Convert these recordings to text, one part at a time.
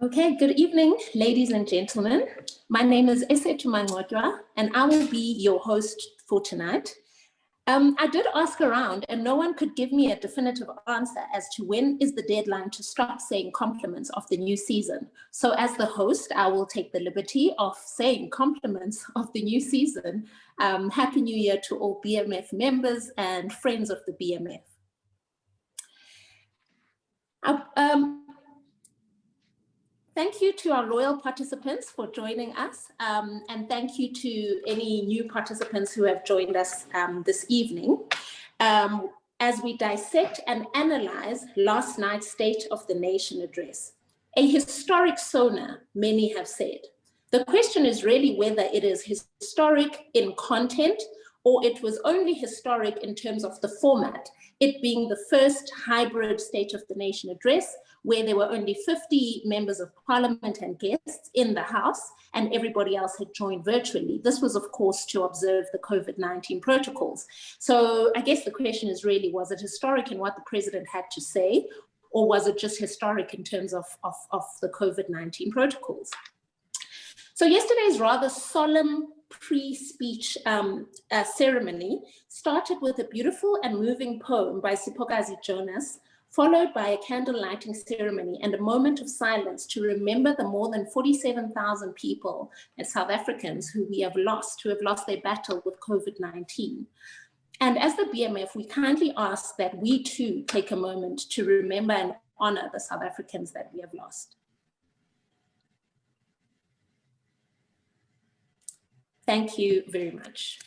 Okay, good evening, ladies and gentlemen. My name is Esetu Mangotwa, and I will be your host for tonight. I did ask around, and no one could give me a definitive answer as to when is the deadline to stop saying compliments of the new season. So as the host, I will take the liberty of saying compliments of the new season. Happy New Year to all BMF members and friends of the BMF. Thank you to our loyal participants for joining us, and thank you to any new participants who have joined us this evening as we dissect and analyze last night's State of the Nation address. A historic SONA, many have said. The question is really whether it is historic in content or it was only historic in terms of the format, it being the first hybrid State of the Nation address where there were only 50 members of parliament and guests in the House and everybody else had joined virtually. This was, of course, to observe the COVID-19 protocols. So I guess the question is really, was it historic in what the president had to say, or was it just historic in terms of the COVID-19 protocols? So yesterday's rather solemn pre-speech ceremony started with a beautiful and moving poem by Sipokazi Jonas, followed by a candle lighting ceremony and a moment of silence to remember the more than 47,000 people and South Africans who have lost their battle with COVID-19. And as the BMF, we kindly ask that we too take a moment to remember and honor the South Africans that we have lost. Thank you very much.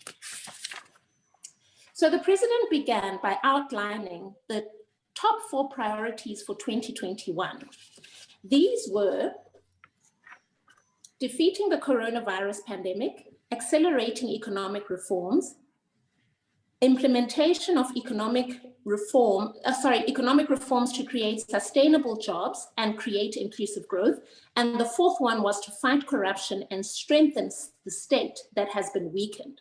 So the president began by outlining the top 4 priorities for 2021. These were defeating the coronavirus pandemic, accelerating economic reforms, implementation of economic reforms to create sustainable jobs and create inclusive growth. And the 4th one was to fight corruption and strengthen the state that has been weakened.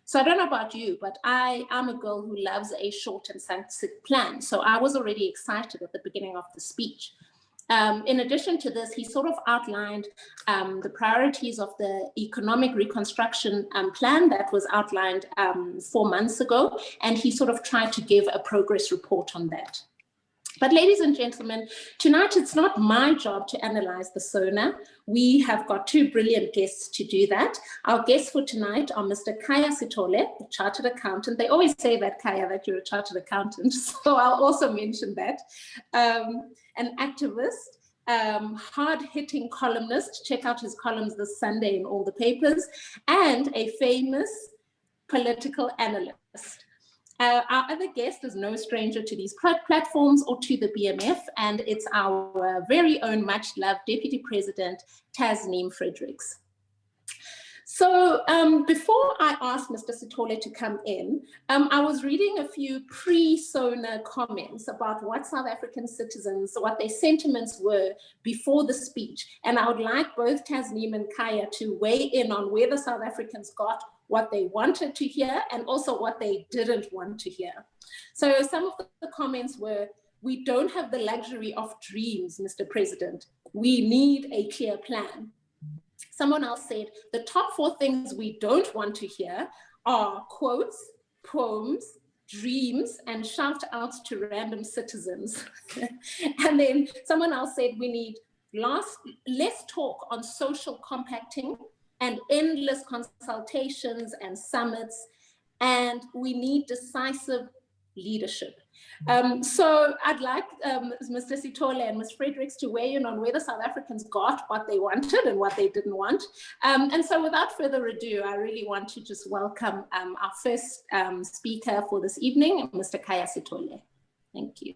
So I don't know about you, but I am a girl who loves a short and succinct plan. So I was already excited at the beginning of the speech. In addition to this, he sort of outlined the priorities of the economic reconstruction plan that was outlined 4 months ago, and he sort of tried to give a progress report on that. But ladies and gentlemen, tonight it's not my job to analyze the SONA. We have got 2 brilliant guests to do that. Our guests for tonight are Mr. Khaya Sithole, a chartered accountant. They always say that, Khaya, that you're a chartered accountant, so I'll also mention that. An activist, hard-hitting columnist, check out his columns this Sunday in all the papers, and a famous political analyst. Our other guest is no stranger to these platforms or to the BMF, and it's our very own much-loved Deputy President, Tasneem Fredericks. So before I asked Mr. Sithole to come in, I was reading a few pre-SONA comments about what South African citizens, what their sentiments were before the speech. And I would like both Tasneem and Khaya to weigh in on whether South Africans got what they wanted to hear and also what they didn't want to hear. So some of the comments were, we don't have the luxury of dreams, Mr. President. We need a clear plan. Someone else said, the top 4 things we don't want to hear are quotes, poems, dreams, and shout outs to random citizens. And then someone else said, we need less talk on social compacting and endless consultations and summits, and we need decisive leadership. So I'd like Mr. Sithole and Ms. Fredericks to weigh in on whether South Africans got what they wanted and what they didn't want. And so without further ado, I really want to just welcome our first speaker for this evening, Mr. Khaya Sithole. Thank you.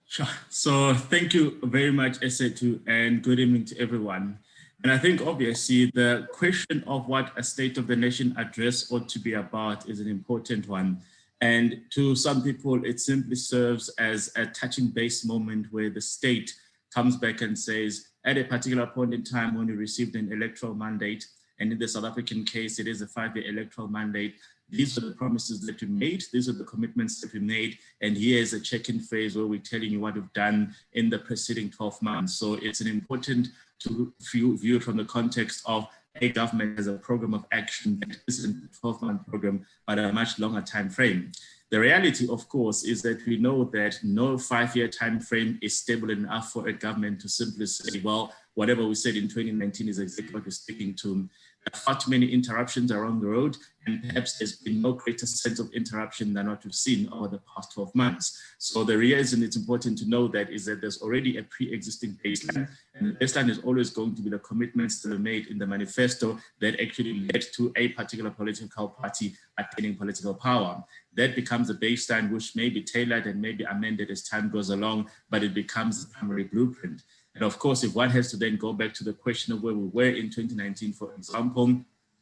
Sure. So thank you very much, Esetu, and good evening to everyone. And I think obviously the question of what a State of the Nation address ought to be about is an important one. And to some people, it simply serves as a touching base moment where the state comes back and says, at a particular point in time when you received an electoral mandate And in the South African case, it is a 5-year electoral mandate. These are the promises that we made. These are the commitments that we made. And here is a check-in phase where we're telling you what we've done in the preceding 12 months. So it's an important to view it from the context of a government as a program of action that isn't a 12-month program, but a much longer time frame. The reality, of course, is that we know that no 5-year time frame is stable enough for a government to simply say, well, whatever we said in 2019 is exactly what we're sticking to. There are far too many interruptions around the road, and perhaps there's been no greater sense of interruption than what we've seen over the past 12 months. So the reason it's important to know that is that there's already a pre-existing baseline, and the baseline is always going to be the commitments that are made in the manifesto that actually led to a particular political party attaining political power. That becomes a baseline which may be tailored and may be amended as time goes along, but it becomes the primary blueprint. And of course, if one has to then go back to the question of where we were in 2019, for example,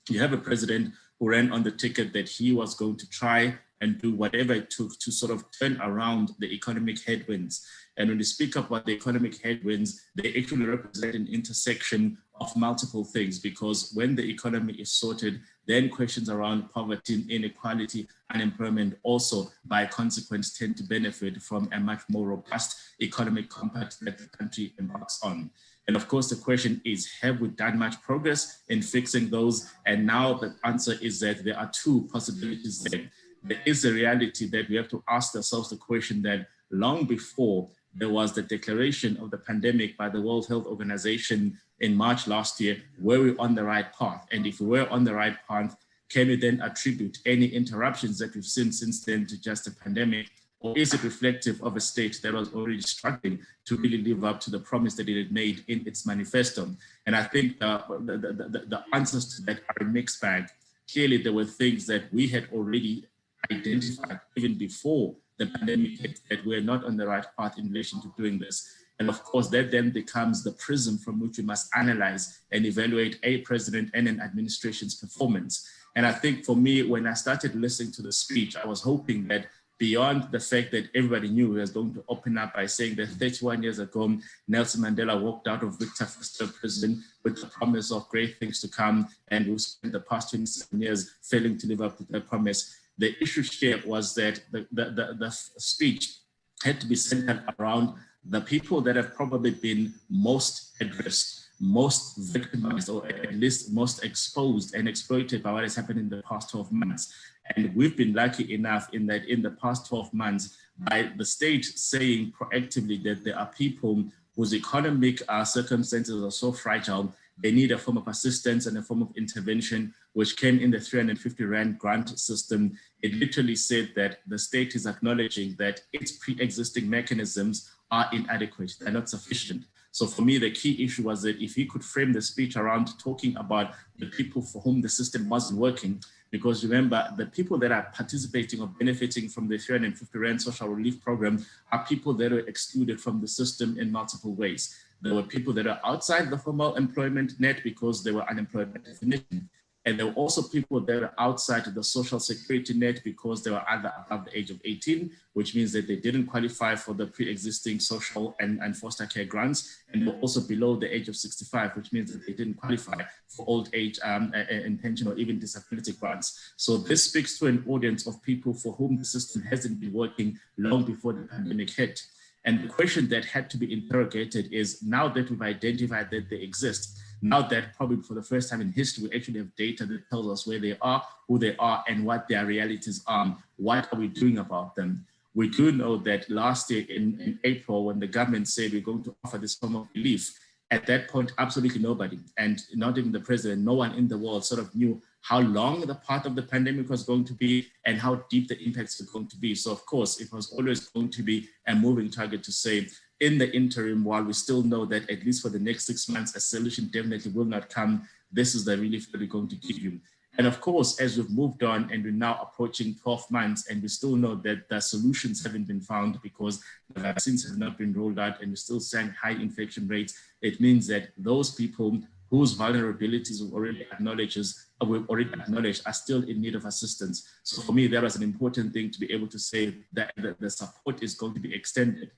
you have a president who ran on the ticket that he was going to try and do whatever it took to sort of turn around the economic headwinds. And when you speak about the economic headwinds, they actually represent an intersection of multiple things, because when the economy is sorted, then questions around poverty, inequality, unemployment also by consequence tend to benefit from a much more robust economic compact that the country embarks on. And of course, the question is, have we done much progress in fixing those? And now the answer is that there are two possibilities there. There is a reality that we have to ask ourselves the question that long before there was the declaration of the pandemic by the World Health Organization in March last year, were we on the right path? And if we were on the right path, can we then attribute any interruptions that we've seen since then to just a pandemic? Or is it reflective of a state that was already struggling to really live up to the promise that it had made in its manifesto? And I think the answers to that are a mixed bag. Clearly, there were things that we had already identified even before the pandemic hit, that we're not on the right path in relation to doing this. And of course, that then becomes the prism from which we must analyze and evaluate a president and an administration's performance. And I think for me, when I started listening to the speech, I was hoping that beyond the fact that everybody knew he was going to open up by saying that 31 years ago, Nelson Mandela walked out of Victor Verster prison with the promise of great things to come, and we've spent the past 27 years failing to live up to that promise. The issue here was that the speech had to be centered around the people that have probably been most at risk, most victimized, or at least most exposed and exploited by what has happened in the past 12 months. And we've been lucky enough in that in the past 12 months, by the state saying proactively that there are people whose economic circumstances are so fragile, they need a form of assistance and a form of intervention, which came in the 350 Rand grant system. It literally said that the state is acknowledging that its pre-existing mechanisms are inadequate, they're not sufficient. So for me, the key issue was that if he could frame the speech around talking about the people for whom the system wasn't working, because remember, the people that are participating or benefiting from the 350 Rand social relief program are people that were excluded from the system in multiple ways. There were people that are outside the formal employment net because they were unemployed by definition. And there were also people that are outside the social security net because they were either above the age of 18, which means that they didn't qualify for the pre-existing social and foster care grants. And they were also below the age of 65, which means that they didn't qualify for old age and pension or even disability grants. So this speaks to an audience of people for whom the system hasn't been working long before the pandemic hit. And the question that had to be interrogated is, now that we've identified that they exist, now that probably for the first time in history, we actually have data that tells us where they are, who they are, and what their realities are, what are we doing about them? We do know that last year in April, when the government said we're going to offer this form of relief, at that point, absolutely nobody, and not even the president, no one in the world sort of knew how long the part of the pandemic was going to be and how deep the impacts were going to be. So of course, it was always going to be a moving target to say, in the interim, while we still know that at least for the next 6 months, a solution definitely will not come, this is the relief that we're going to give you. And of course, as we've moved on and we're now approaching 12 months and we still know that the solutions haven't been found because the vaccines have not been rolled out and we're still seeing high infection rates, it means that those people whose vulnerabilities we've already acknowledged are still in need of assistance. So for me, that was an important thing to be able to say that the support is going to be extended.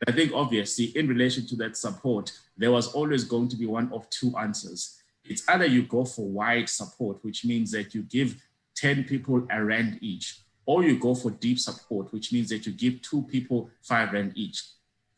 I think obviously in relation to that support, there was always going to be one of two answers. It's either you go for wide support, which means that you give 10 people a rand each, or you go for deep support, which means that you give 2 people 5 rand each.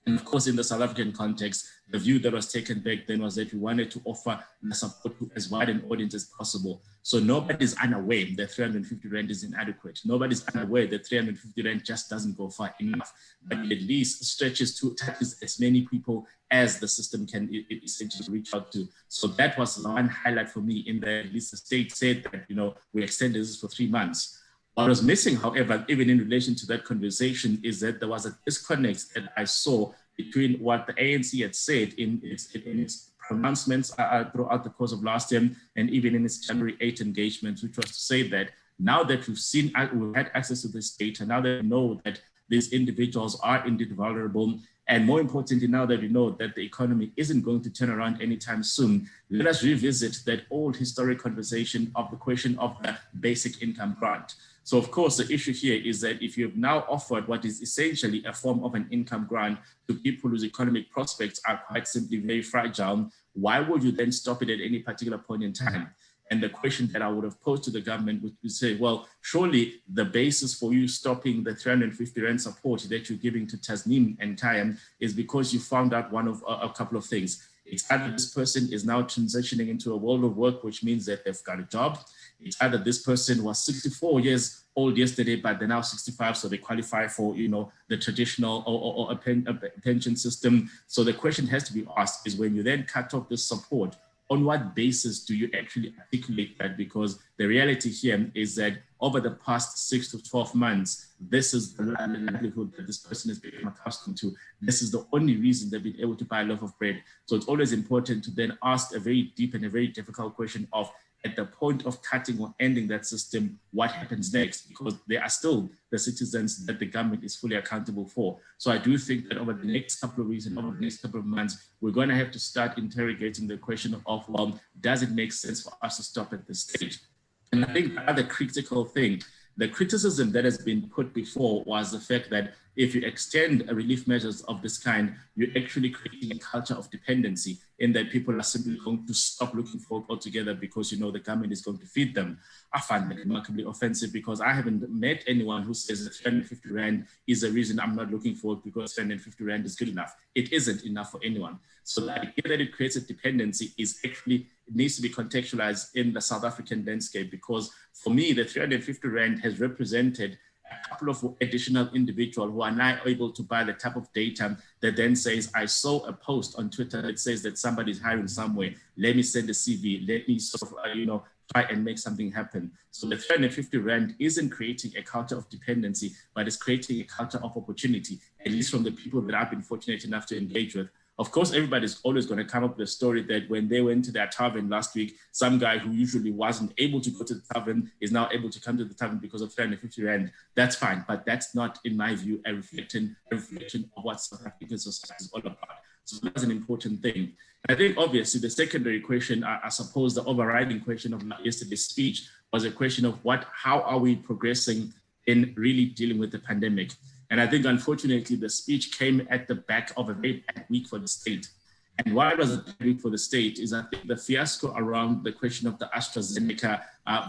And of course, in the South African context, the view that was taken back then was that we wanted to offer the support to as wide an audience as possible. So nobody's unaware that 350 rand is inadequate. Nobody's unaware that 350 rand just doesn't go far enough, but it at least stretches to touches as many people as the system can essentially reach out to. So that was one highlight for me, in that at least the state said that, you know, we extended this for 3 months. What was missing, however, even in relation to that conversation, is that there was a disconnect that I saw between what the ANC had said in its pronouncements throughout the course of last year, and even in its January 8 engagement, which was to say that now that we've had access to this data, now that we know that these individuals are indeed vulnerable, and more importantly, now that we know that the economy isn't going to turn around anytime soon, let us revisit that old historic conversation of the question of the basic income grant. So of course, the issue here is that if you've now offered what is essentially a form of an income grant to people whose economic prospects are quite simply very fragile, why would you then stop it at any particular point in time? And the question that I would have posed to the government would say, well, surely the basis for you stopping the 350 rand support that you're giving to Tasneem and Kayam is because you found out one of a couple of things. It's either this person is now transitioning into a world of work, which means that they've got a job. It's either this person was 64 years old yesterday, but they're now 65, so they qualify for, you know, the traditional or a pension system. So the question has to be asked is, when you then cut off this support, on what basis do you actually articulate that? Because the reality here is that over the past 6 to 12 months, this is the likelihood that this person has become accustomed to. This is the only reason they've been able to buy a loaf of bread. So it's always important to then ask a very deep and a very difficult question of, at the point of cutting or ending that system, what happens next? Because they are still the citizens that the government is fully accountable for. So I do think that over the next couple of weeks and over the next couple of months, we're going to have to start interrogating the question of, well, does it make sense for us to stop at this stage? And I think the other critical thing, the criticism that has been put before was the fact that if you extend relief measures of this kind, you're actually creating a culture of dependency, in that people are simply going to stop looking for it altogether because, you know, the government is going to feed them. I find that remarkably offensive, because I haven't met anyone who says that 350 rand is the reason I'm not looking for it, because 350 rand is good enough. It isn't enough for anyone. So the idea that it creates a dependency is actually, it needs to be contextualized in the South African landscape, because for me, the 350 rand has represented a couple of additional individuals who are now able to buy the type of data that then says, I saw a post on Twitter that says that somebody's hiring somewhere. Let me send a CV. Let me sort of, you know, try and make something happen. So the 350 rand isn't creating a culture of dependency, but it's creating a culture of opportunity, at least from the people that I've been fortunate enough to engage with. Of course, everybody's always going to come up with a story that when they went to their tavern last week, some guy who usually wasn't able to go to the tavern is now able to come to the tavern because of 350 rand. That's fine, but that's not, in my view, a reflection of what South African society is all about. So that's an important thing. I think obviously the secondary question, I suppose the overriding question of yesterday's speech was a question of how are we progressing in really dealing with the pandemic? And I think, unfortunately, the speech came at the back of a very bad week for the state. And why it was a bad week for the state is, I think, the fiasco around the question of the AstraZeneca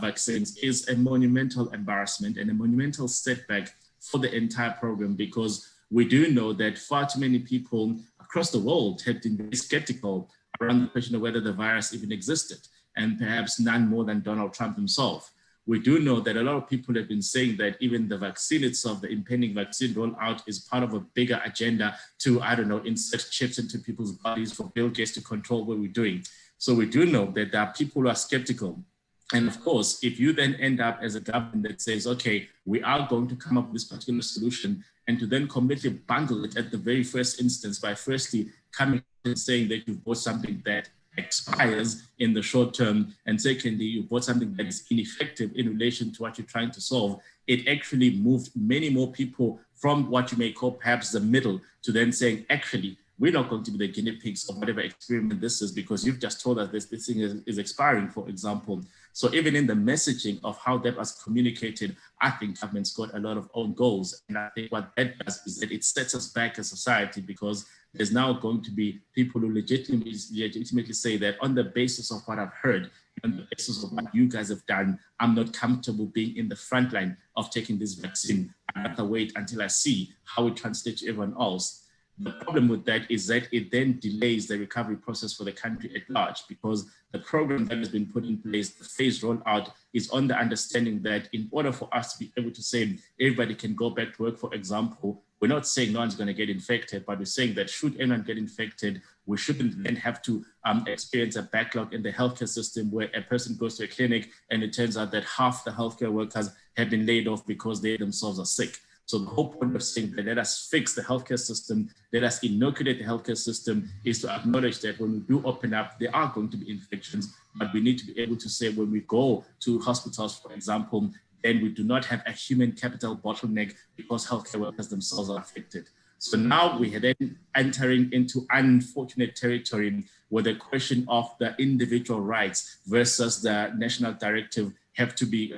vaccines is a monumental embarrassment and a monumental setback for the entire program, because we do know that far too many people across the world have been very skeptical around the question of whether the virus even existed, and perhaps none more than Donald Trump himself. We do know that a lot of people have been saying that even the vaccine itself, the impending vaccine rollout, is part of a bigger agenda to, I don't know, insert chips into people's bodies for Bill Gates to control what we're doing. So we do know that there are people who are skeptical. And of course, if you then end up as a government that says, okay, we are going to come up with this particular solution, and to then completely bungle it at the very first instance by firstly coming and saying that you've bought something that expires in the short term, and secondly, you bought something that is ineffective in relation to what you're trying to solve, it actually moved many more people from what you may call perhaps the middle to then saying, actually, we're not going to be the guinea pigs of whatever experiment this is, because you've just told us this thing is expiring, for example. So even in the messaging of how that was communicated, I think government's got a lot of own goals. And I think what that does is that it sets us back as society, because there's now going to be people who legitimately say that on the basis of what I've heard, on the basis of what you guys have done, I'm not comfortable being in the front line of taking this vaccine. I'd rather wait until I see how it translates to everyone else. The problem with that is that it then delays the recovery process for the country at large, because the program that has been put in place, the phased rollout, is on the understanding that in order for us to be able to say everybody can go back to work, for example, we're not saying no one's going to get infected, but we're saying that should anyone get infected, we shouldn't then have to experience a backlog in the healthcare system where a person goes to a clinic and it turns out that half the healthcare workers have been laid off because they themselves are sick. So the whole point of saying that let us fix the healthcare system, let us inoculate the healthcare system, is to acknowledge that when we do open up, there are going to be infections, but we need to be able to say when we go to hospitals, for example, then we do not have a human capital bottleneck because healthcare workers themselves are affected. So now we are then entering into unfortunate territory where the question of the individual rights versus the national directive have to be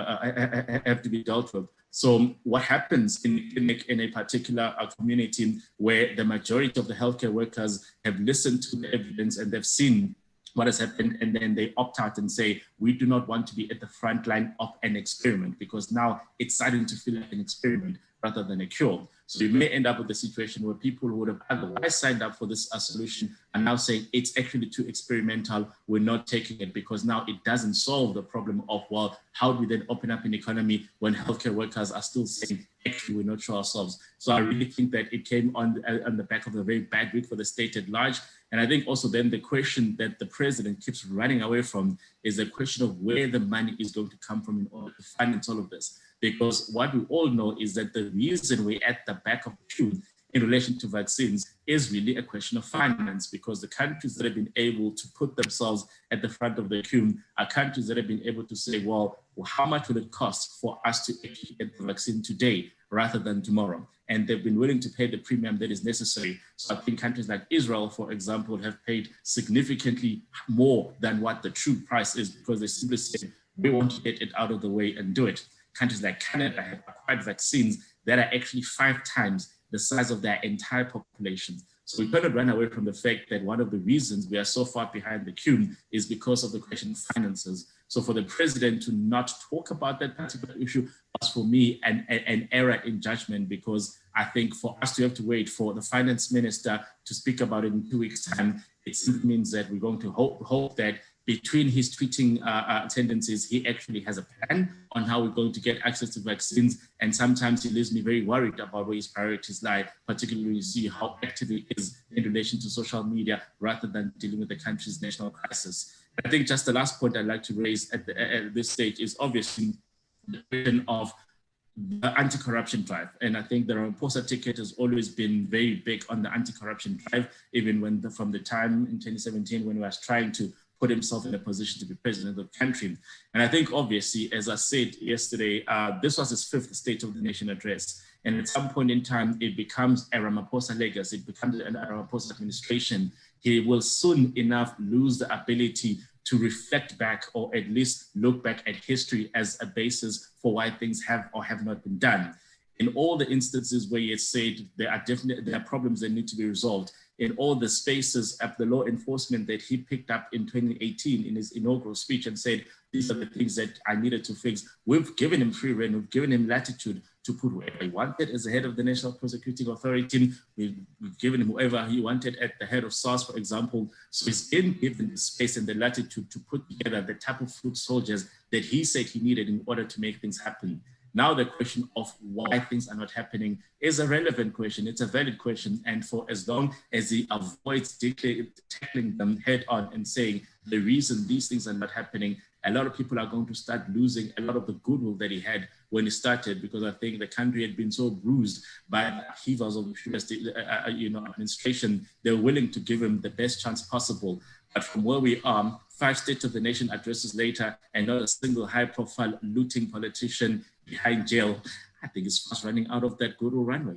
dealt with. So what happens in a particular community where the majority of the healthcare workers have listened to the evidence and they've seen what has happened, and then they opt out and say, we do not want to be at the front line of an experiment, because now it's starting to feel like an experiment rather than a cure. So you may end up with a situation where people who would have otherwise signed up for this solution are now saying it's actually too experimental, we're not taking it, because now it doesn't solve the problem of, well, how do we then open up an economy when healthcare workers are still saying, actually, we're not sure ourselves. So I really think that it came on the back of a very bad week for the state at large. And I think also then the question that the president keeps running away from is the question of where the money is going to come from in order to finance all of this. Because what we all know is that the reason we're at the back of the queue in relation to vaccines is really a question of finance, because the countries that have been able to put themselves at the front of the queue are countries that have been able to say, well, how much will it cost for us to actually get the vaccine today rather than tomorrow? And they've been willing to pay the premium that is necessary. So I think countries like Israel, for example, have paid significantly more than what the true price is, because they simply say, we want to get it out of the way and do it. Countries like Canada have acquired vaccines that are actually 5 times the size of their entire population. So we cannot run away from the fact that one of the reasons we are so far behind the queue is because of the question of finances. So for the president to not talk about that particular issue was for me an error in judgment, because I think for us to have to wait for the finance minister to speak about it in 2 weeks' time, it simply means that we're going to hope that between his tweeting tendencies, he actually has a plan on how we're going to get access to vaccines. And sometimes he leaves me very worried about where his priorities lie, particularly when you see how active he is in relation to social media rather than dealing with the country's national crisis. I think just the last point I'd like to raise at this stage is obviously the question of the anti-corruption drive. And I think the Ramaphosa ticket has always been very big on the anti-corruption drive, even when from the time in 2017 when he was trying to put himself in a position to be president of the country. And I think obviously, as I said yesterday, this was his 5th State of the Nation address. And at some point in time, it becomes a Ramaphosa legacy, it becomes a Ramaphosa administration. He will soon enough lose the ability to reflect back, or at least look back at history as a basis for why things have or have not been done. In all the instances where he has said there are problems that need to be resolved, in all the spaces of the law enforcement that he picked up in 2018 in his inaugural speech and said, these are the things that I needed to fix. We've given him free rein, we've given him latitude to put whoever he wanted as the head of the National Prosecuting Authority. We've given him whoever he wanted at the head of SARS, for example. So he's been given the space and the latitude to put together the type of foot soldiers that he said he needed in order to make things happen. Now the question of why things are not happening is a relevant question. It's a valid question. And for as long as he avoids tackling them head on and saying the reason these things are not happening, a lot of people are going to start losing a lot of the goodwill that he had when he started, because I think the country had been so bruised by the upheavals of the administration. They're willing to give him the best chance possible. But from where we are, 5 State of the Nation addresses later, and not a single high-profile looting politician behind jail, I think it's fast running out of that goodwill runway.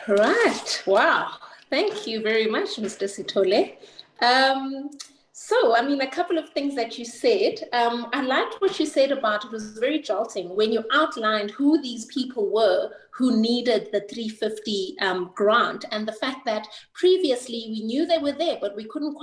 Right. Wow. Thank you very much, Mr. Sithole. So, I mean, a couple of things that you said. I liked what you said about, it was very jolting when you outlined who these people were who needed the 350 grant, and the fact that previously we knew they were there, but we couldn't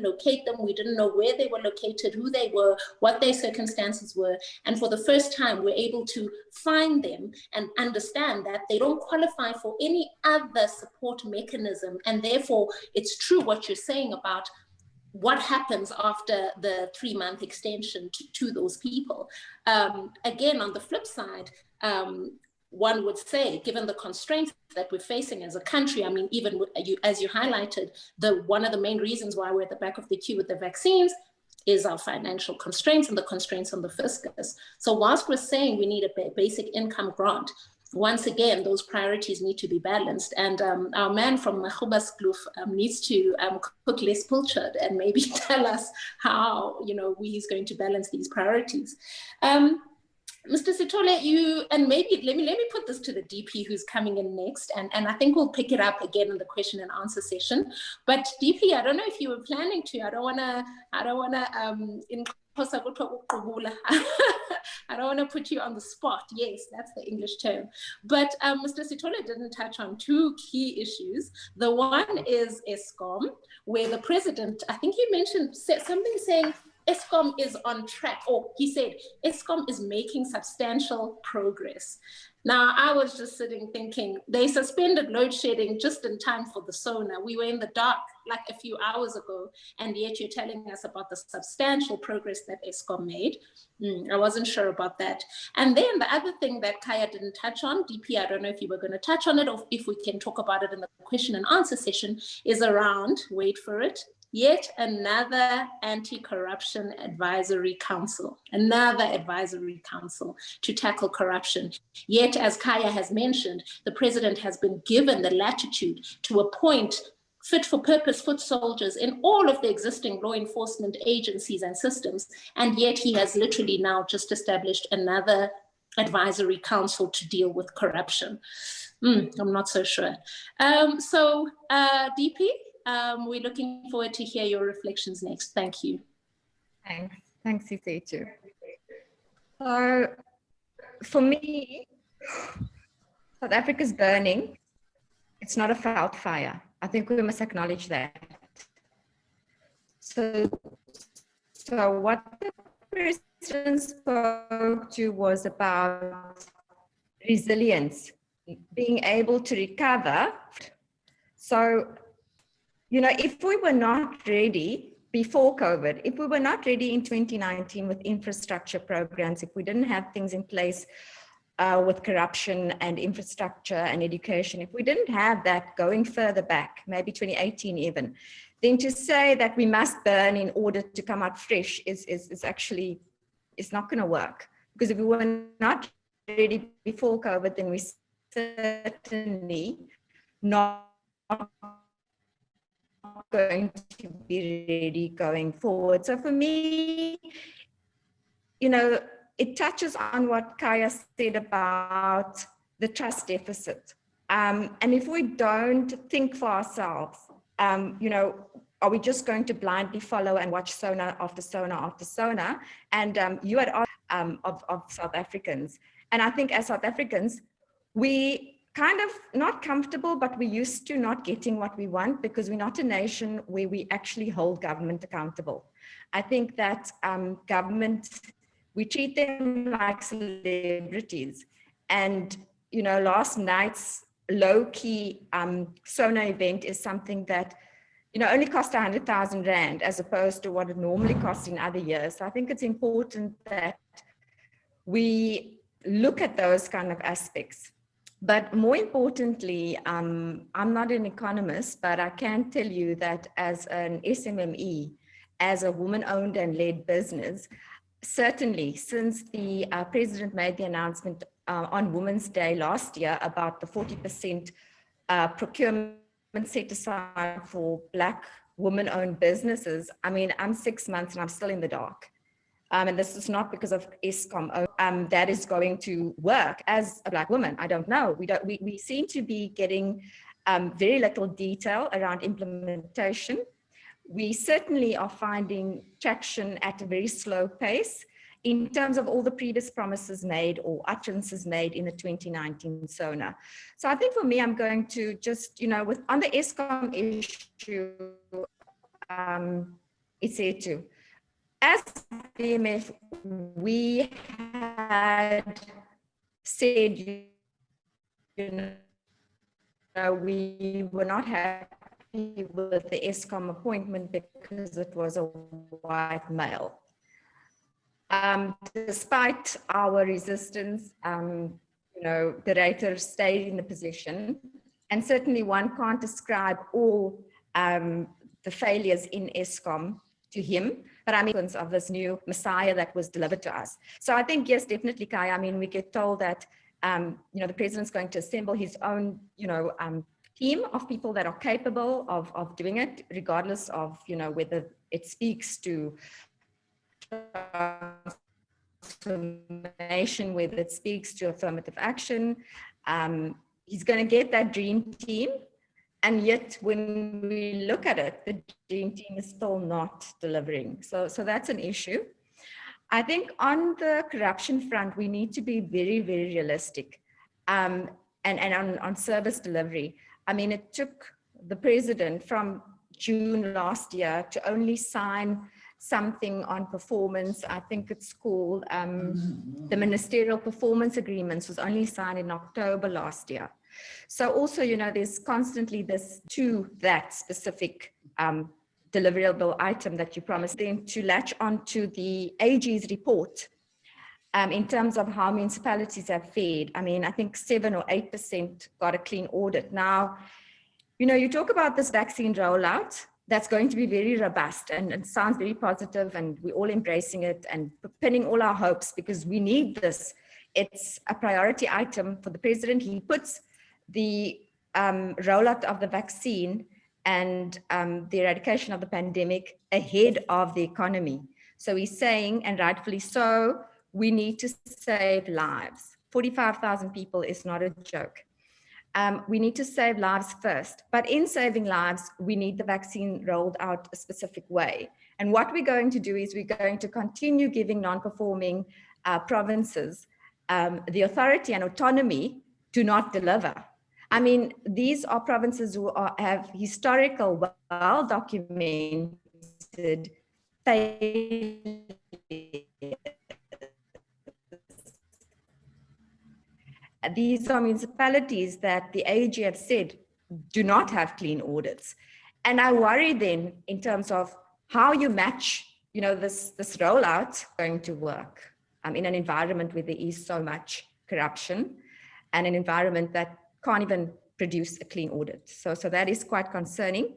locate them. We didn't know where they were located, who they were, what their circumstances were. And for the first time, we're able to find them and understand that they don't qualify for any other support mechanism. And therefore, it's true what you're saying about what happens after the 3-month extension to those people. Again, on the flip side, one would say, given the constraints that we're facing as a country, I mean, even as you highlighted, one of the main reasons why we're at the back of the queue with the vaccines is our financial constraints and the constraints on the fiscus. So whilst we're saying we need a basic income grant, once again, those priorities need to be balanced. And our man from Mahubas Kloof needs to cook less pilchard and maybe tell us how, he's going to balance these priorities. Mr. Sithole, and maybe let me put this to the DP who's coming in next, and I think we'll pick it up again in the question and answer session. But DP, I don't know if you were planning to. I don't wanna I don't want to put you on the spot. Yes, that's the English term. But Mr. Sithole didn't touch on two key issues. The one is ESCOM, where the president, I think he mentioned something saying ESCOM is on track, or he said ESCOM is making substantial progress. Now, I was just sitting thinking, they suspended load shedding just in time for the SONA. We were in the dark like a few hours ago, and yet you're telling us about the substantial progress that ESCOM made. I wasn't sure about that. And then the other thing that Kaya didn't touch on, DP, I don't know if you were going to touch on it or if we can talk about it in the question and answer session, is around, wait for it, yet another anti-corruption advisory council, to tackle corruption. Yet, as Kaya has mentioned, the president has been given the latitude to appoint fit-for-purpose foot soldiers in all of the existing law enforcement agencies and systems, and yet he has literally now just established another advisory council to deal with corruption. I'm not so sure. DP, we're looking forward to hear your reflections next. Thank you. Thanks, Isetu. So, for me, South Africa's burning. It's not a felt fire. I think we must acknowledge that. So what the president spoke to was about resilience, being able to recover. So, if we were not ready before COVID, if we were not ready in 2019 with infrastructure programs, if we didn't have things in place with corruption and infrastructure and education, if we didn't have that going further back, maybe 2018 even, then to say that we must burn in order to come out fresh is actually, it's not going to work. Because if we were not ready before COVID, then we certainly not going to be ready going forward. So for me, it touches on what Kaya said about the trust deficit. And if we don't think for ourselves, are we just going to blindly follow and watch SONA after SONA after SONA? And you had asked of South Africans. And I think as South Africans, we kind of not comfortable, but we're used to not getting what we want because we're not a nation where we actually hold government accountable. I think that government, we treat them like celebrities. And, last night's low-key SONA event is something that, only cost 100,000 Rand as opposed to what it normally costs in other years. So I think it's important that we look at those kind of aspects. But more importantly, I'm not an economist, but I can tell you that as an SMME, as a woman-owned and led business, certainly since the president made the announcement on Women's Day last year about the 40% procurement set aside for Black woman-owned businesses, I mean, I'm 6 months and I'm still in the dark. And this is not because of ESCOM that is going to work as a Black woman. I don't know. We seem to be getting very little detail around implementation. we certainly are finding traction at a very slow pace in terms of all the previous promises made or utterances made in the 2019 SONA. So I think for me, I'm going to just, on the ESCOM issue, Isetu, as BMF, we had said, we were not happy with the ESCOM appointment because it was a white male. Despite our resistance, the director stayed in the position, and certainly one can't ascribe all the failures in ESCOM to him, but I mean, of this new messiah that was delivered to us. So I think, yes, definitely, Kai. I mean, we get told that, the president's going to assemble his own, team of people that are capable of doing it, regardless of, whether it speaks to transformation, whether it speaks to affirmative action. He's going to get that dream team. And yet, when we look at it, the dream team is still not delivering. So that's an issue. I think on the corruption front, we need to be very, very realistic. And on service delivery, I mean, it took the president from June last year to only sign something on performance. I think it's called the ministerial performance agreements was only signed in October last year. So also, there's constantly this to that specific deliverable item that you promised them to latch onto the AG's report in terms of how municipalities have fared. I mean, I think 7 or 8% got a clean audit. Now, you talk about this vaccine rollout, that's going to be very robust and it sounds very positive, and we're all embracing it and pinning all our hopes because we need this. It's a priority item for the president. He puts the rollout of the vaccine and the eradication of the pandemic ahead of the economy. So he's saying, and rightfully so, we need to save lives. 45,000 people is not a joke. We need to save lives first, but in saving lives, we need the vaccine rolled out a specific way. And what we're going to do is we're going to continue giving non-performing provinces the authority and autonomy to not deliver. I mean, these are provinces who have historical, well-documented failures. These are municipalities that the AG have said do not have clean audits. And I worry then in terms of how you match, this rollout going to work in an environment where there is so much corruption and an environment that can't even produce a clean audit. So that is quite concerning.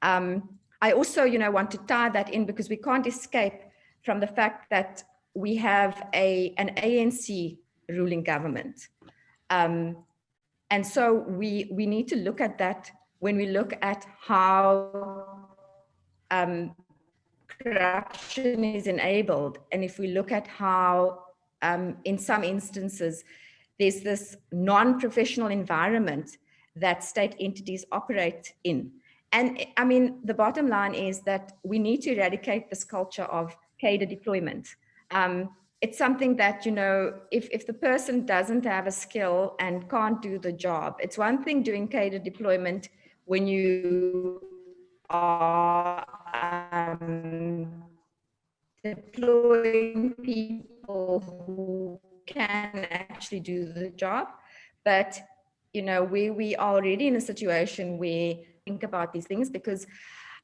I also, want to tie that in because we can't escape from the fact that we have an ANC ruling government. And so we need to look at that when we look at how corruption is enabled. And if we look at how, in some instances, there's this non-professional environment that state entities operate in. And I mean, the bottom line is that we need to eradicate this culture of cadre deployment. It's something that, if the person doesn't have a skill and can't do the job, it's one thing doing cadre deployment when you are deploying people who can actually do the job. But, we are already in a situation where we think about these things because,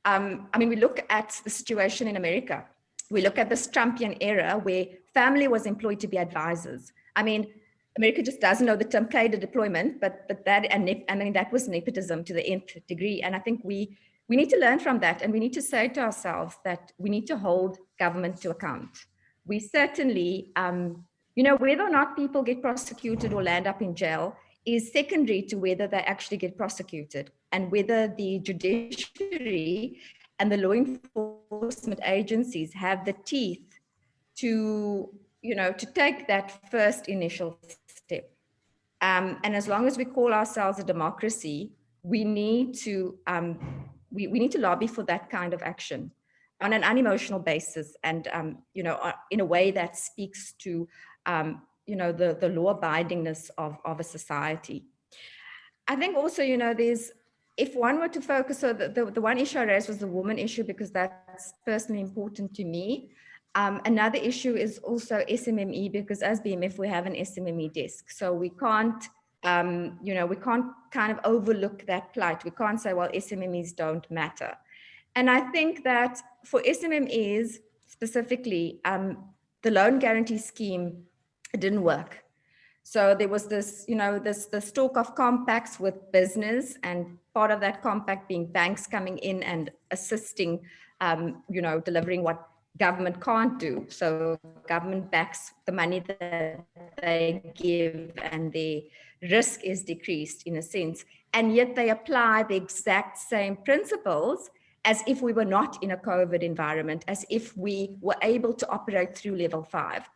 we look at the situation in America. We look at this Trumpian era where family was employed to be advisors. I mean, America just doesn't know the term cadre deployment, but that was nepotism to the nth degree. And I think we need to learn from that, and we need to say to ourselves that we need to hold government to account. We certainly, whether or not people get prosecuted or land up in jail is secondary to whether they actually get prosecuted, and whether the judiciary and the law enforcement agencies have the teeth to take that first initial step. And as long as we call ourselves a democracy, we need to we need to lobby for that kind of action on an unemotional basis, and in a way that speaks to the law-abidingness of a society. I think also, if one were to focus, so the one issue I raised was the woman issue, because that's personally important to me. Another issue is also SMME, because as BMF, we have an SMME desk. So we can't, we can't kind of overlook that plight. We can't say, well, SMMEs don't matter. And I think that for SMMEs specifically, the loan guarantee scheme didn't work. So there was this, this talk of compacts with business, and part of that compact being banks coming in and assisting, delivering what government can't do. So government backs the money that they give, and the risk is decreased in a sense. And yet they apply the exact same principles as if we were not in a COVID environment, as if we were able to operate through level 5.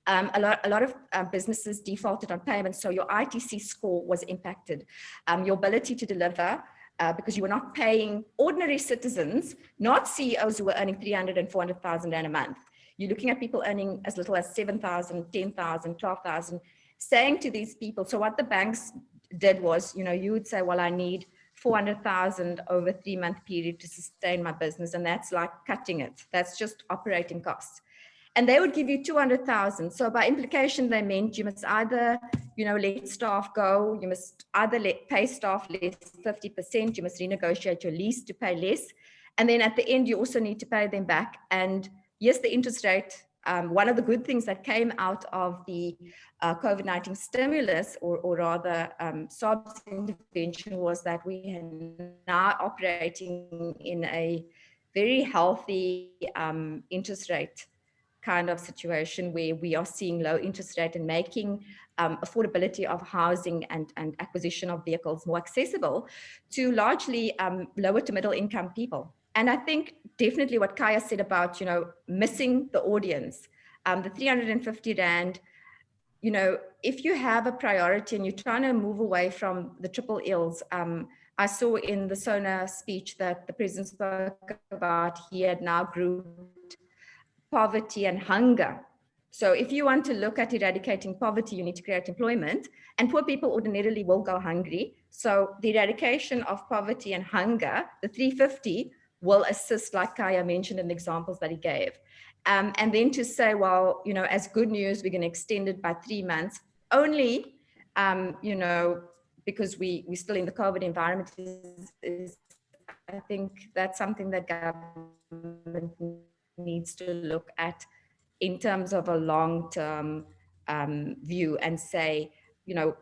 A lot of businesses defaulted on payments, so your ITC score was impacted. Your ability to deliver, because you were not paying ordinary citizens, not CEOs who were earning 300 and 400,000 Rand a month. You're looking at people earning as little as 7,000, 10,000, 12,000, saying to these people, so what the banks did was, you would say, well, I need 400,000 over a 3-month period to sustain my business. And that's like cutting it. That's just operating costs. And they would give you 200,000. So by implication, they meant you must either, let staff go, you must either pay staff less 50%, you must renegotiate your lease to pay less. And then at the end, you also need to pay them back. And yes, the interest rate, one of the good things that came out of the COVID-19 stimulus, or rather SOB's intervention, was that we are now operating in a very healthy interest rate kind of situation, where we are seeing low interest rate and making affordability of housing and acquisition of vehicles more accessible to largely lower to middle income people. And I think definitely what Kaya said about, missing the audience, the 350 Rand, if you have a priority and you're trying to move away from the triple ills, I saw in the SONA speech that the president spoke about, he had now grouped poverty and hunger. So if you want to look at eradicating poverty, you need to create employment, and poor people ordinarily will go hungry. So the eradication of poverty and hunger, the 350, will assist, like Kaya mentioned in the examples that he gave. And then to say, well, as good news, we're going to extend it by 3 months, only, because we're still in the COVID environment, is I think that's something that government needs to look at in terms of a long-term view, and say,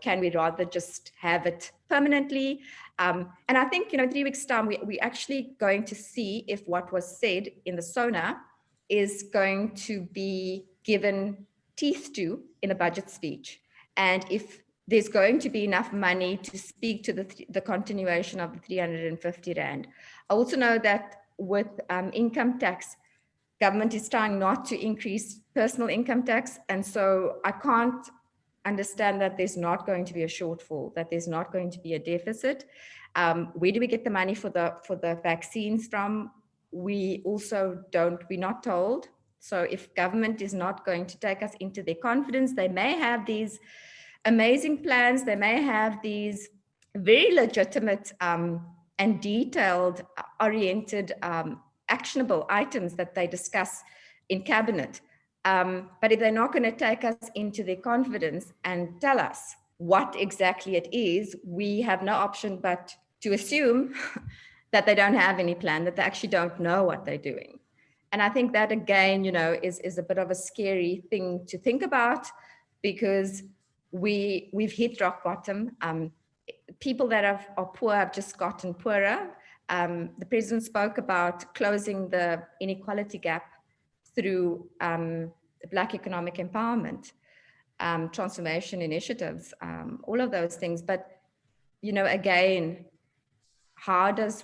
can we rather just have it permanently? And I think, 3 weeks time, we're actually going to see if what was said in the SONA is going to be given teeth to in a budget speech. And if there's going to be enough money to speak to the continuation of the 350 Rand. I also know that with income tax, government is trying not to increase personal income tax. And so I can't understand that there's not going to be a shortfall, that there's not going to be a deficit. Where do we get the money for the vaccines from? We also we're not told. So if government is not going to take us into their confidence, they may have these amazing plans, they may have these very legitimate and detailed oriented actionable items that they discuss in cabinet. But if they're not going to take us into their confidence and tell us what exactly it is, we have no option but to assume that they don't have any plan, that they actually don't know what they're doing. And I think that, again, is a bit of a scary thing to think about, because we've hit rock bottom. People that are poor have just gotten poorer. The president spoke about closing the inequality gap through Black economic empowerment, transformation initiatives, all of those things. But, again, how does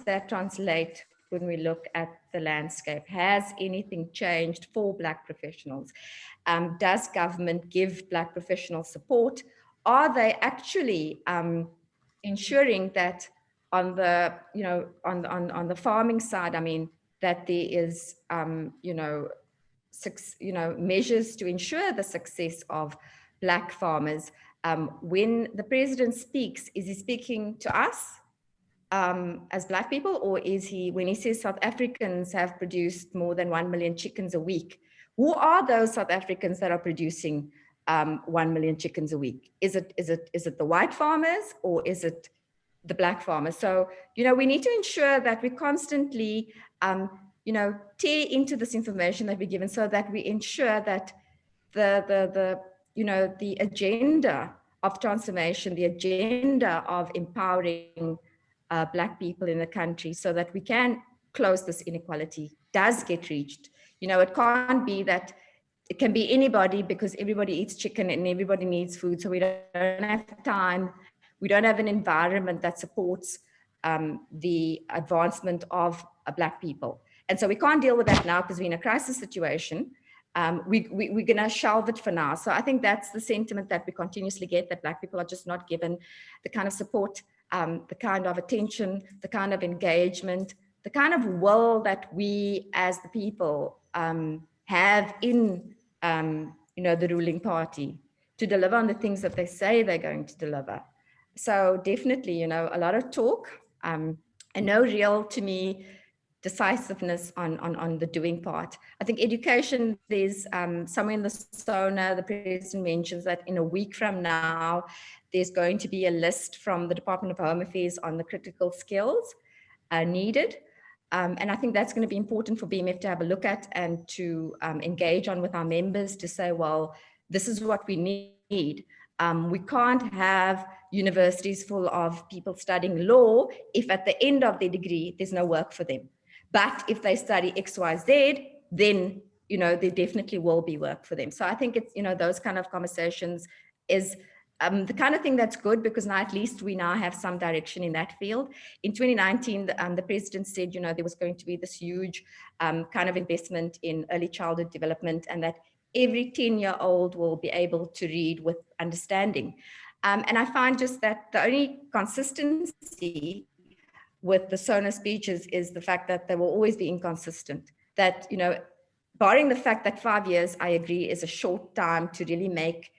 that translate when we look at the landscape? Has anything changed for Black professionals? Does government give Black professionals support? Are they actually ensuring that on the, on the farming side, I mean, that there is, measures to ensure the success of Black farmers. When the president speaks, is he speaking to us as Black people, or is he, when he says South Africans have produced more than 1 million chickens a week, who are those South Africans that are producing 1 million chickens a week? Is it the white farmers, or is it the Black farmers? So, we need to ensure that we constantly, tear into this information that we're given, so that we ensure that the agenda of transformation, the agenda of empowering Black people in the country, so that we can close this inequality, does get reached. It can't be that it can be anybody, because everybody eats chicken and everybody needs food. So we don't have time. We don't have an environment that supports the advancement of Black people. And so we can't deal with that now because we're in a crisis situation. We're going to shelve it for now. So I think that's the sentiment that we continuously get, that Black people are just not given the kind of support, the kind of attention, the kind of engagement, the kind of will that we as the people have in the ruling party to deliver on the things that they say they're going to deliver. So definitely, a lot of talk and no real, to me, decisiveness on the doing part. I think education, there's somewhere in the SONA, the president mentions that in a week from now, there's going to be a list from the Department of Home Affairs on the critical skills needed. And I think that's going to be important for BMF to have a look at and to engage on with our members to say, well, this is what we need. We can't have universities full of people studying law if at the end of their degree, there's no work for them. But if they study X, Y, Z, then, there definitely will be work for them. So I think it's, those kind of conversations is the kind of thing that's good, because now at least we now have some direction in that field. In 2019, the president said, there was going to be this huge kind of investment in early childhood development, and that every 10-year-old will be able to read with understanding. And I find just that the only consistency with the SONA speeches is the fact that they will always be inconsistent. That, barring the fact that 5 years, I agree, is a short time to really make,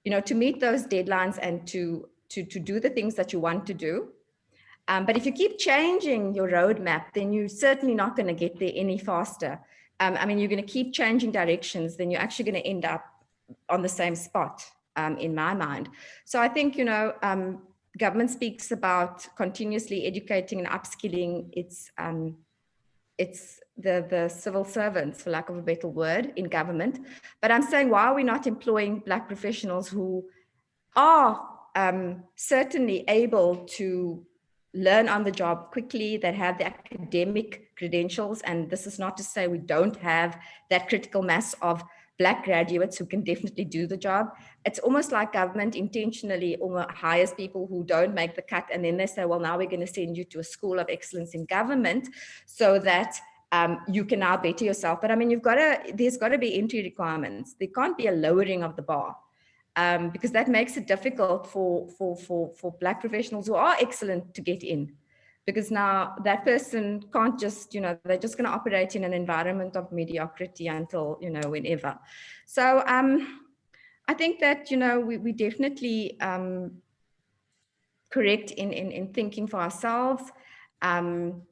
to meet those deadlines and to do the things that you want to do. But if you keep changing your roadmap, then you're certainly not going to get there any faster. You're going to keep changing directions, then you're actually going to end up on the same spot, in my mind. So I think, government speaks about continuously educating and upskilling it's the civil servants, for lack of a better word, in government. But I'm saying, why are we not employing Black professionals who are certainly able to learn on the job quickly, that have the academic credentials? And this is not to say we don't have that critical mass of Black graduates who can definitely do the job. It's almost like government intentionally hires people who don't make the cut, and then they say, well, now we're going to send you to a school of excellence in government so that you can now better yourself. But there's got to be entry requirements. There can't be a lowering of the bar, because that makes it difficult for Black professionals who are excellent to get in. Because now that person can't just, they're just going to operate in an environment of mediocrity until, whenever. So I think that, we definitely correct in thinking for ourselves. And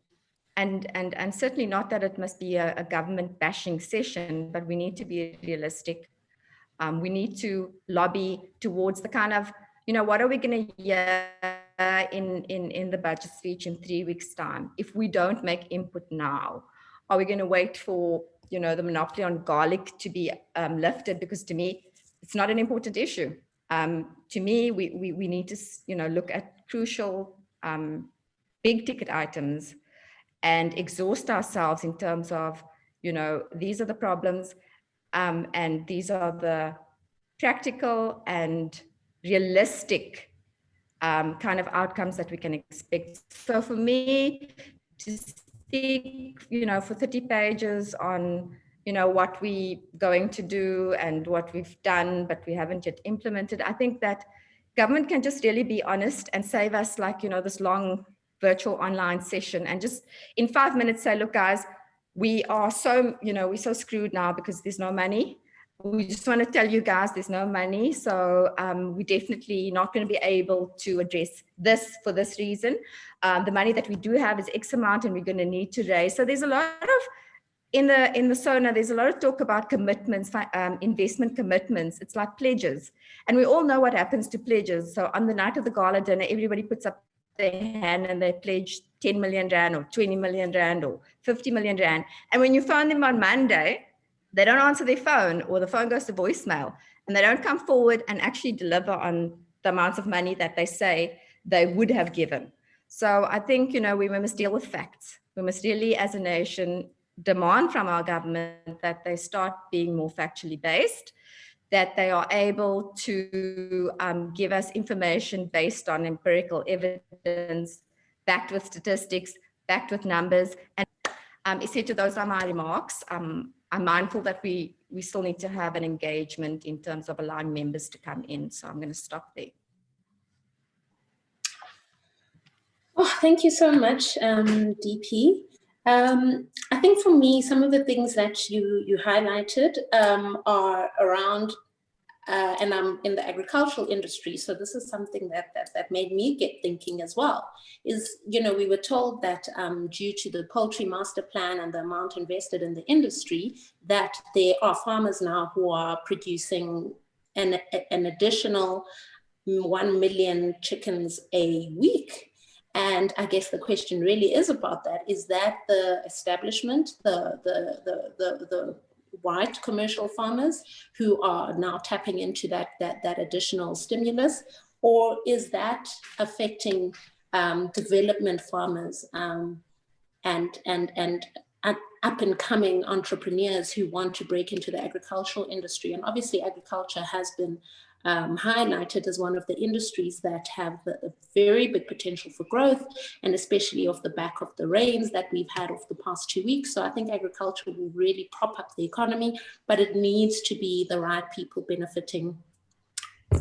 certainly not that it must be a government bashing session, but we need to be realistic. We need to lobby towards the kind of, what are we going to hear in the budget speech in 3 weeks' time? If we don't make input now, are we going to wait for, the monopoly on garlic to be lifted? Because to me, it's not an important issue. To me, we need to, look at crucial big ticket items and exhaust ourselves in terms of, these are the problems and these are the practical and realistic kind of outcomes that we can expect. So for me to speak, for 30 pages on, what we're going to do and what we've done, but we haven't yet implemented, I think that government can just really be honest and save us this long virtual online session and just in 5 minutes say, look, guys, we are so, we're so screwed now because there's no money. We just want to tell you guys there's no money. So we're definitely not going to be able to address this for this reason. The money that we do have is X amount and we're going to need to raise. So there's a lot of, in the SONA, there's a lot of talk about commitments, investment commitments. It's like pledges. And we all know what happens to pledges. So on the night of the gala dinner, everybody puts up their hand and they pledge 10 million Rand or 20 million Rand or 50 million Rand. And when you phone them on Monday, they don't answer their phone or the phone goes to voicemail and they don't come forward and actually deliver on the amounts of money that they say they would have given. So I think, we must deal with facts. We must really, as a nation, demand from our government that they start being more factually based, that they are able to give us information based on empirical evidence, backed with statistics, backed with numbers. And Iseto, those are my remarks. I'm mindful that we still need to have an engagement in terms of allowing members to come in. So I'm going to stop there. Oh, thank you so much, DP. I think for me, some of the things that you highlighted are around, and I'm in the agricultural industry, so this is something that made me get thinking as well, is, we were told that due to the poultry master plan and the amount invested in the industry, that there are farmers now who are producing an additional 1 million chickens a week. And I guess the question really is about that. Is that the establishment, the white commercial farmers who are now tapping into that additional stimulus, or is that affecting development farmers and up and coming entrepreneurs who want to break into the agricultural industry? And obviously agriculture has been highlighted as one of the industries that have a very big potential for growth, and especially off the back of the rains that we've had over the past 2 weeks. So I think agriculture will really prop up the economy, but it needs to be the right people benefiting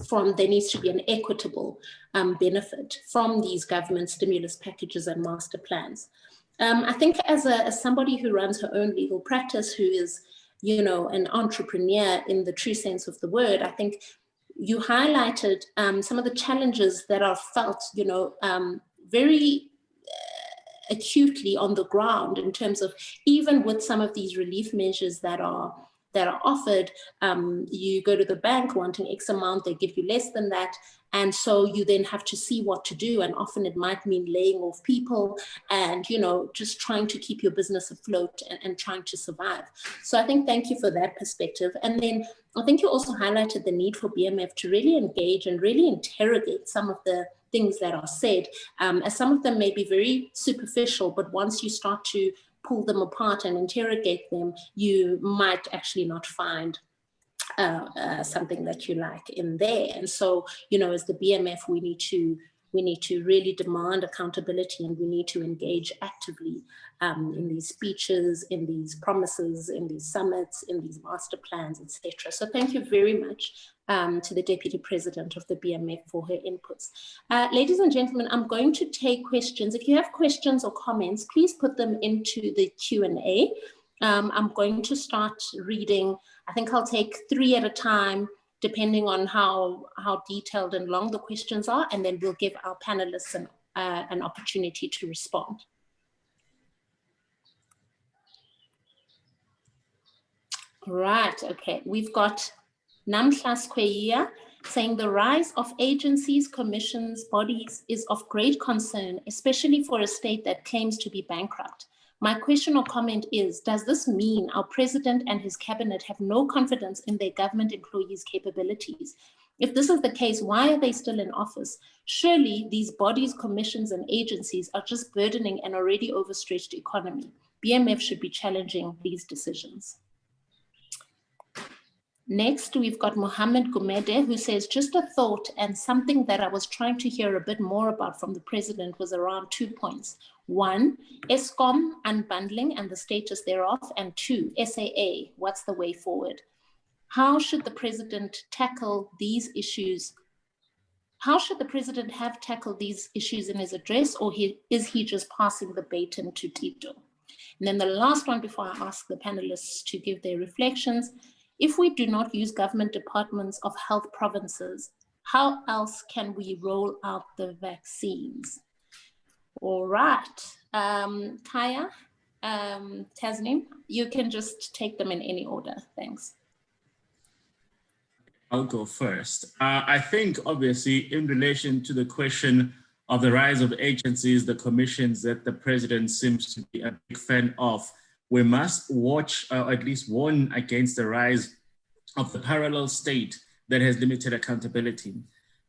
from, there needs to be an equitable benefit from these government stimulus packages and master plans. I think as somebody who runs her own legal practice, who is, an entrepreneur in the true sense of the word, I think you highlighted some of the challenges that are felt, very acutely on the ground, in terms of, even with some of these relief measures that are offered, you go to the bank wanting X amount, they give you less than that. And so you then have to see what to do. And often it might mean laying off people and, just trying to keep your business afloat and trying to survive. So I think thank you for that perspective. And then I think you also highlighted the need for BMF to really engage and really interrogate some of the things that are said, as some of them may be very superficial, but once you start to pull them apart and interrogate them, you might actually not find something that you like in there. And so, as the BMF, we need to really demand accountability, and we need to engage actively in these speeches, in these promises, in these summits, in these master plans, etc. So thank you very much to the Deputy President of the BMF for her inputs. Ladies and gentlemen, I'm going to take questions. If you have questions or comments, please put them into the Q&A. I'm going to start reading. I think I'll take 3 at a time, depending on how detailed and long the questions are, and then we'll give our panelists an opportunity to respond. Right, okay, we've got Namhlas Kweyiya saying the rise of agencies, commissions, bodies is of great concern, especially for a state that claims to be bankrupt. My question or comment is, does this mean our president and his cabinet have no confidence in their government employees' capabilities? If this is the case, why are they still in office? Surely these bodies, commissions, and agencies are just burdening an already overstretched economy. BMF should be challenging these decisions. Next, we've got Mohammed Gumede, who says, just a thought, and something that I was trying to hear a bit more about from the president was around 2 points. 1, ESCOM unbundling and the status thereof, and 2, SAA, what's the way forward? How should the president tackle these issues How should the president have tackled these issues in his address, or is he just passing the baton to Tito? And then the last one before I ask the panelists to give their reflections, if we do not use government departments of health provinces, how else can we roll out the vaccines? All right, Kaya, Tasneem, you can just take them in any order, thanks. I'll go first. I think obviously in relation to the question of the rise of agencies, the commissions that the president seems to be a big fan of, we must watch or at least warn against the rise of the parallel state that has limited accountability.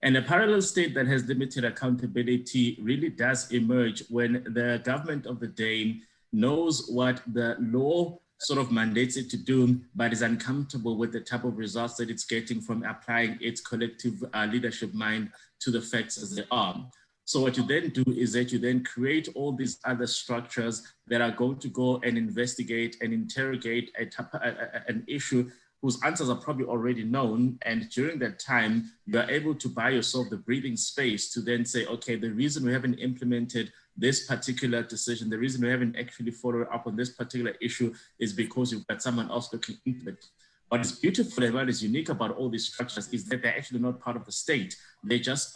And a parallel state that has limited accountability really does emerge when the government of the day knows what the law sort of mandates it to do, but is uncomfortable with the type of results that it's getting from applying its collective leadership mind to the facts as they are. So what you then do is that you then create all these other structures that are going to go and investigate and interrogate an issue whose answers are probably already known. And during that time, you are able to buy yourself the breathing space to then say, okay, the reason we haven't implemented this particular decision, the reason we haven't actually followed up on this particular issue is because you've got someone else looking into it. What is beautiful and what is unique about all these structures is that they're actually not part of the state. They just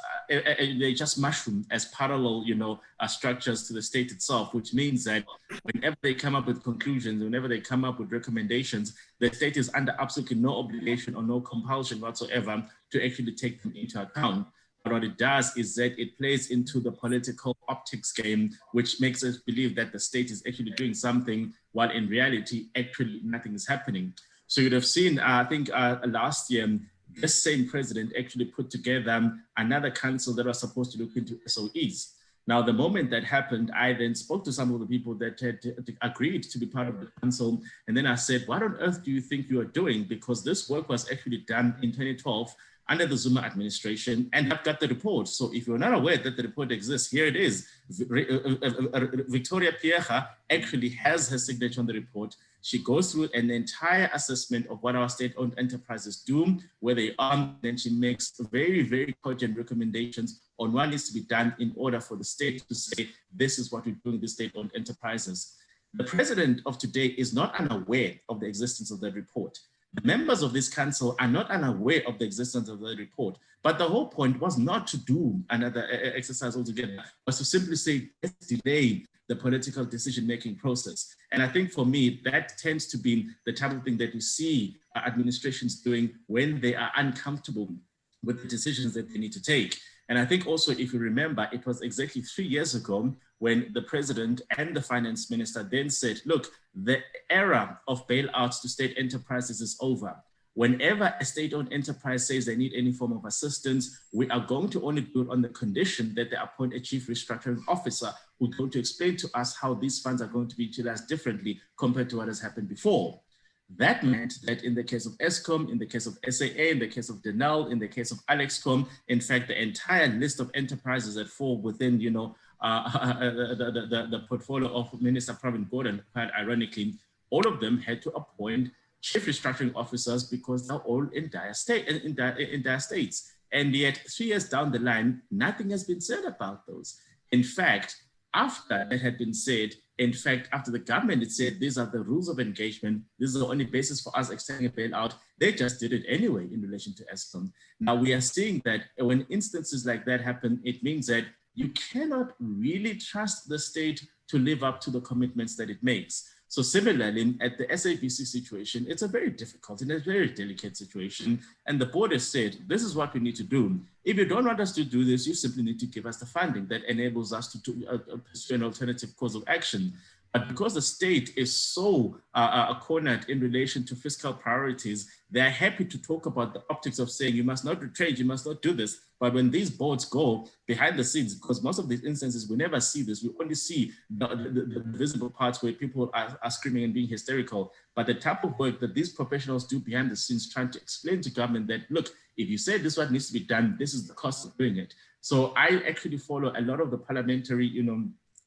mushroom as parallel, structures to the state itself, which means that whenever they come up with conclusions, whenever they come up with recommendations, the state is under absolutely no obligation or no compulsion whatsoever to actually take them into account. But what it does is that it plays into the political optics game, which makes us believe that the state is actually doing something, while in reality, actually nothing is happening. So you'd have seen, I think last year, this same president actually put together another council that was supposed to look into SOEs. Now, the moment that happened, I then spoke to some of the people that had agreed to be part of the council. And then I said, what on earth do you think you are doing? Because this work was actually done in 2012 under the Zuma administration, and I've got the report. So if you're not aware that the report exists, here it is. Victoria Pierre actually has her signature on the report. She goes through an entire assessment of what our state-owned enterprises do, where they are, and she makes very, very cogent recommendations on what needs to be done in order for the state to say, this is what we're doing with state-owned enterprises. The president of today is not unaware of the existence of that report. The members of this council are not unaware of the existence of the report, but the whole point was not to do another exercise altogether, was to simply say, let's delay the political decision-making process. And I think for me, that tends to be the type of thing that you see administrations doing when they are uncomfortable with the decisions that they need to take. And I think also, if you remember, it was exactly 3 years ago when the president and the finance minister then said, look, the era of bailouts to state enterprises is over. Whenever a state-owned enterprise says they need any form of assistance, we are going to only do it on the condition that they appoint a chief restructuring officer who's going to explain to us how these funds are going to be utilized differently compared to what has happened before. That meant that in the case of ESCOM, in the case of SAA, in the case of Denel, in the case of Alexcom, in fact, the entire list of enterprises that fall within, the portfolio of Minister Pravin Gordhan, quite ironically, all of them had to appoint chief restructuring officers because they're all in dire states. And yet 3 years down the line, nothing has been said about those. In fact, after it had been said, after the government had said, these are the rules of engagement, this is the only basis for us extending a bailout, they just did it anyway in relation to ESCOM. Now we are seeing that when instances like that happen, it means that you cannot really trust the state to live up to the commitments that it makes. So similarly, at the SABC situation, it's a very difficult and a very delicate situation. And the board has said, this is what we need to do. If you don't want us to do this, you simply need to give us the funding that enables us to pursue an alternative course of action. But because the state is so cornered in relation to fiscal priorities, they're happy to talk about the optics of saying, you must not retrench, you must not do this. But when these boards go behind the scenes, because most of these instances, we never see this, we only see the visible parts where people are screaming and being hysterical. But the type of work that these professionals do behind the scenes, trying to explain to government that, look, if you say this is what needs to be done, this is the cost of doing it. So I actually follow a lot of the parliamentary,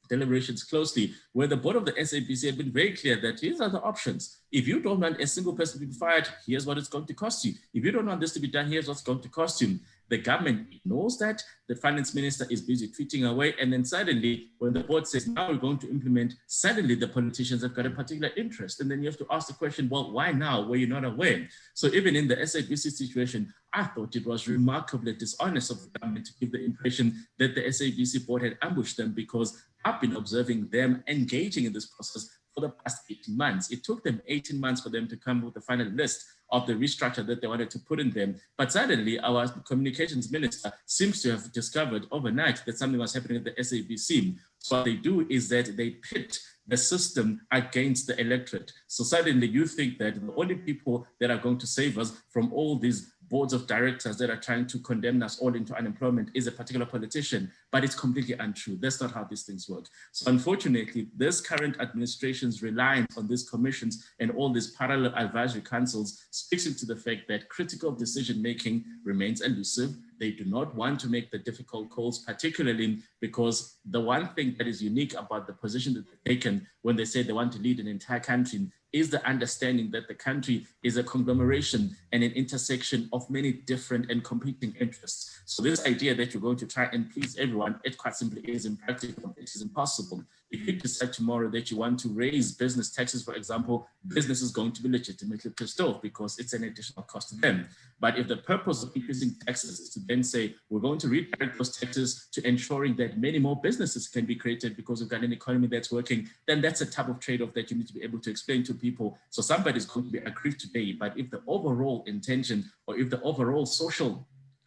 deliberations closely, where the board of the SABC had been very clear that these are the options. If you don't want a single person to be fired, here's what it's going to cost you. If you don't want this to be done, here's what's going to cost you. The government ignores that. The finance minister is busy tweeting away. And then suddenly, when the board says, now we're going to implement, suddenly the politicians have got a particular interest. And then you have to ask the question, well, why now? Were you not aware? So even in the SABC situation, I thought it was remarkably dishonest of the government to give the impression that the SABC board had ambushed them, because I've been observing them engaging in this process for the past 18 months. It took them 18 months for them to come with the final list of the restructure that they wanted to put in them. But suddenly our communications minister seems to have discovered overnight that something was happening at the SABC. So what they do is that they pit the system against the electorate. So suddenly you think that the only people that are going to save us from all these boards of directors that are trying to condemn us all into unemployment is a particular politician, but it's completely untrue. That's not how these things work. So unfortunately, this current administration's reliance on these commissions and all these parallel advisory councils speaks into the fact that critical decision-making remains elusive. They do not want to make the difficult calls, particularly because the one thing that is unique about the position that they've taken when they say they want to lead an entire country is the understanding that the country is a conglomeration and an intersection of many different and competing interests. So this idea that you're going to try and please everyone, it quite simply is impractical. It is impossible. If you decide tomorrow that you want to raise business taxes, for example, business is going to be legitimately pissed off because it's an additional cost to them. But if the purpose of increasing taxes is to then say, we're going to redirect those taxes to ensuring that many more businesses can be created because we've got an economy that's working, then that's a type of trade-off that you need to be able to explain to people. So somebody's going to be aggrieved today, but if the overall intention or if the overall social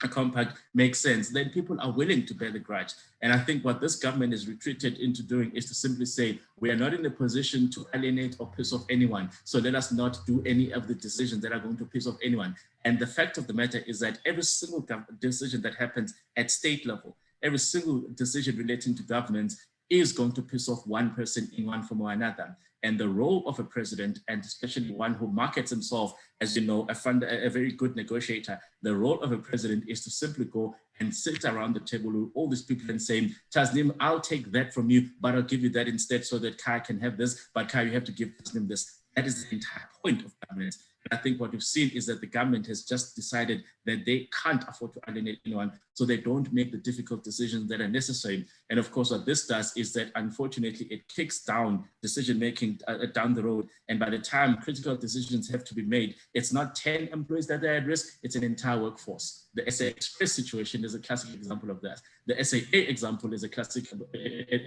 compact makes sense, then people are willing to bear the grudge. And I think what this government is retreated into doing is to simply say, we are not in a position to alienate or piss off anyone. So let us not do any of the decisions that are going to piss off anyone. And the fact of the matter is that every single decision that happens at state level, every single decision relating to governments is going to piss off one person in one form or another. And the role of a president, and especially one who markets himself as, you know, a very good negotiator, the role of a president is to simply go and sit around the table with all these people and saying, Tasnim, I'll take that from you, but I'll give you that instead so that Kai can have this, but Kai, you have to give Tasnim this. That is the entire point of government. And I think what we've seen is that the government has just decided that they can't afford to alienate anyone, so they don't make the difficult decisions that are necessary. And of course, what this does is that, unfortunately, it kicks down decision-making down the road. And by the time critical decisions have to be made, it's not 10 employees that are at risk, it's an entire workforce. The SA Express situation is a classic example of that. The SAA example is a classic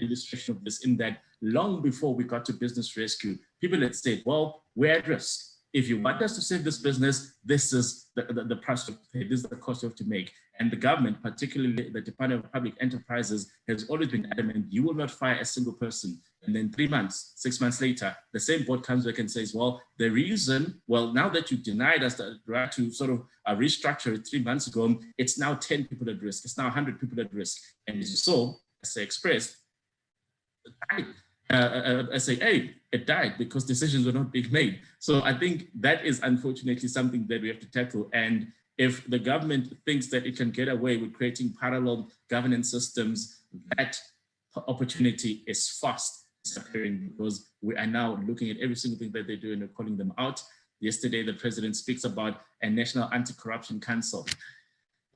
illustration of this, in that long before we got to business rescue, people had said, well, we're at risk. If you want us to save this business, this is the price to pay, this is the cost you have to make. And the government, particularly the Department of Public Enterprises, has always been adamant, you will not fire a single person. And then 3 months, 6 months later, the same board comes back and says, well, the reason, well, now that you denied us the right to sort of restructure it 3 months ago, it's now 10 people at risk, it's now 100 people at risk. And as you saw, SA Express, SAA, it died because decisions were not being made. So I think that is unfortunately something that we have to tackle. And if the government thinks that it can get away with creating parallel governance systems, that opportunity is fast disappearing, because we are now looking at every single thing that they do and we're calling them out. Yesterday, the president speaks about a National Anti-Corruption Council.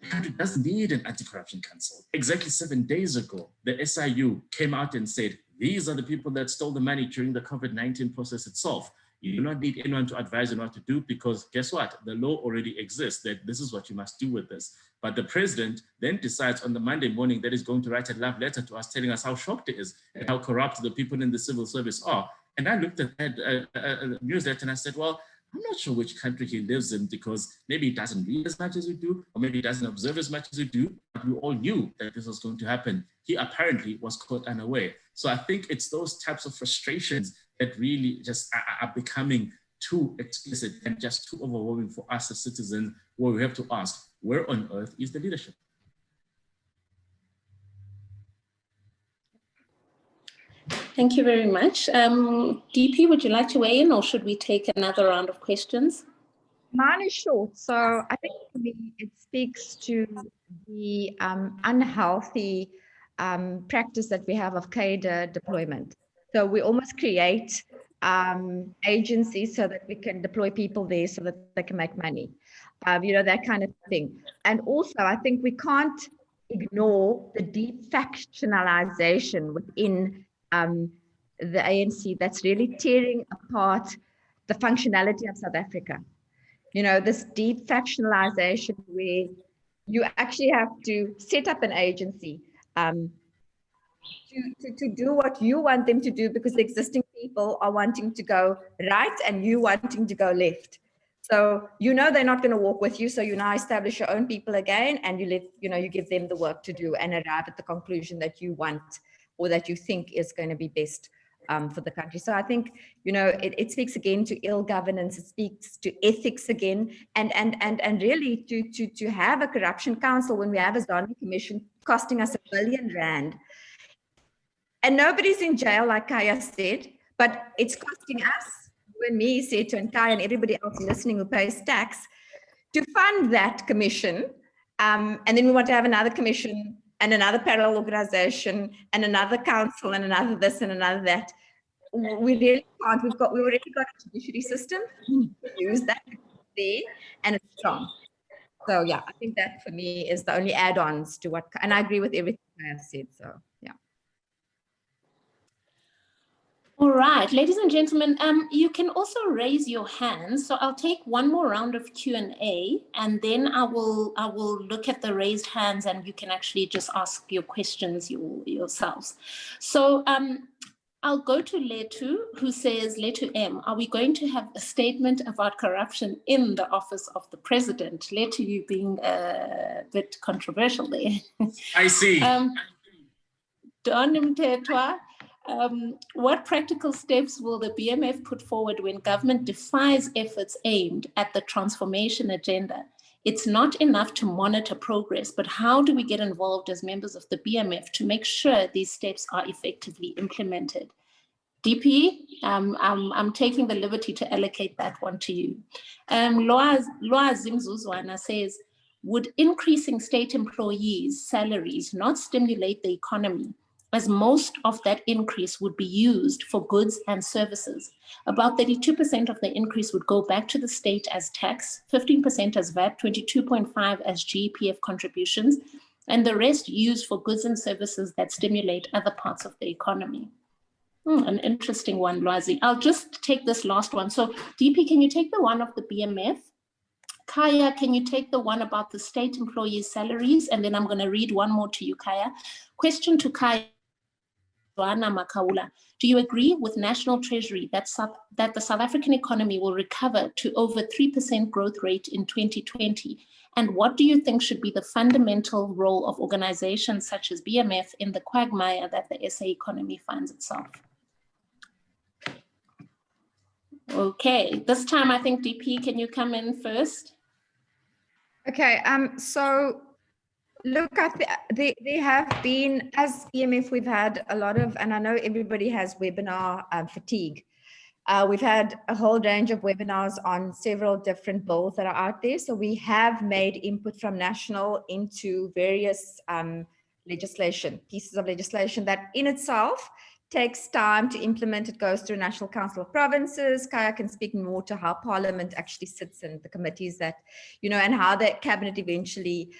The country doesn't need an anti-corruption council. Exactly 7 days ago, the SIU came out and said, these are the people that stole the money during the COVID-19 process itself. You do not need anyone to advise you what to do, because guess what? The law already exists that this is what you must do with this. But the president then decides on the Monday morning that he's going to write a love letter to us telling us how shocked he is and how corrupt the people in the civil service are. And I looked at that newsletter and I said, well, I'm not sure which country he lives in, because maybe he doesn't read as much as we do, or maybe he doesn't observe as much as we do, but we all knew that this was going to happen. He apparently was caught unaware. So I think it's those types of frustrations that really just are becoming too explicit and just too overwhelming for us as citizens, where we have to ask, where on earth is the leadership? Thank you very much. DP, would you like to weigh in, or should we take another round of questions? Mine is short. So I think for me, it speaks to the unhealthy practice that we have of cadre deployment. So we almost create agencies so that we can deploy people there so that they can make money. that kind of thing. And also, I think we can't ignore the deep factionalization within the ANC that's really tearing apart the functionality of South Africa. This deep factionalization where you actually have to set up an agency to do what you want them to do, because the existing people are wanting to go right and you wanting to go left. So they're not going to walk with you. So you now establish your own people again, and you give them the work to do and arrive at the conclusion that you want or that you think is going to be best for the country. So I think it speaks again to ill governance. It speaks to ethics again, and really to have a corruption council when we have a SONA commission costing us R1 billion. And nobody's in jail, like Kaya said, but it's costing us, you and me, Seto and Kaya and everybody else listening who pays tax, to fund that commission. And then we want to have another commission and another parallel organization and another council and another this and another that. We really can't. We already got a judiciary system. We use that there, and it's strong. So yeah, I think that for me is the only add-ons to what, and I agree with everything I have said. So yeah. All right, ladies and gentlemen, you can also raise your hands. So I'll take one more round of Q&A, and then I will look at the raised hands, and you can actually just ask your questions yourselves. So I'll go to Letu, who says, Letu M, are we going to have a statement about corruption in the office of the president? Letu, you being a bit controversial there. I see. Don Mtetwa, what practical steps will the BMF put forward when government defies efforts aimed at the transformation agenda? It's not enough to monitor progress, but how do we get involved as members of the BMF to make sure these steps are effectively implemented? DP, I'm taking the liberty to allocate that one to you. Loa Zimzuzwana says, would increasing state employees' salaries not stimulate the economy, as most of that increase would be used for goods and services? About 32% of the increase would go back to the state as tax, 15% as VAT, 22.5% as GEPF contributions, and the rest used for goods and services that stimulate other parts of the economy. An interesting one, Loazi. I'll just take this last one. So DP, can you take the one of the BMF? Kaya, can you take the one about the state employees' salaries? And then I'm going to read one more to you, Kaya. Question to Kaya. Makaula, do you agree with National Treasury that the South African economy will recover to over 3% growth rate in 2020? And what do you think should be the fundamental role of organizations such as BMF in the quagmire that the SA economy finds itself? Okay, this time I think DP, can you come in first? Okay, so look, there have been, as BMF, we've had a lot of, and I know everybody has webinar fatigue. We've had a whole range of webinars on several different bills that are out there. So we have made input from national into various pieces of legislation that in itself takes time to implement. It goes through National Council of Provinces. Kaya can speak more to how Parliament actually sits in the committees that, and how the cabinet eventually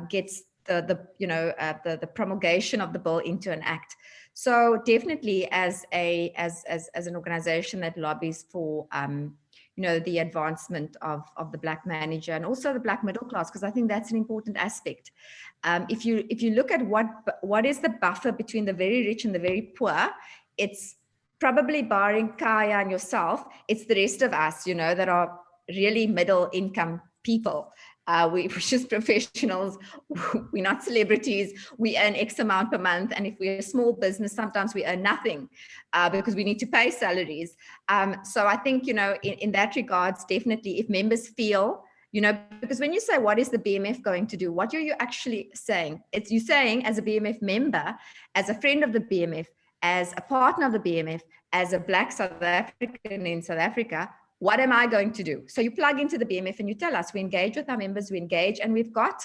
gets the promulgation of the bill into an act. So definitely as an organization that lobbies for the advancement of the Black manager and also the Black middle class, because I think that's an important aspect. If you look at what is the buffer between the very rich and the very poor, it's probably, barring Kaya and yourself, it's the rest of us, that are really middle income people. We're just professionals. We're not celebrities. We earn X amount per month. And if we're a small business, sometimes we earn nothing because we need to pay salaries. So I think, in that regards, definitely if members feel, because when you say, what is the BMF going to do? What are you actually saying? It's you saying, as a BMF member, as a friend of the BMF, as a partner of the BMF, as a Black South African in South Africa, what am I going to do? So you plug into the BMF and you tell us, we engage with our members, we engage, and we've got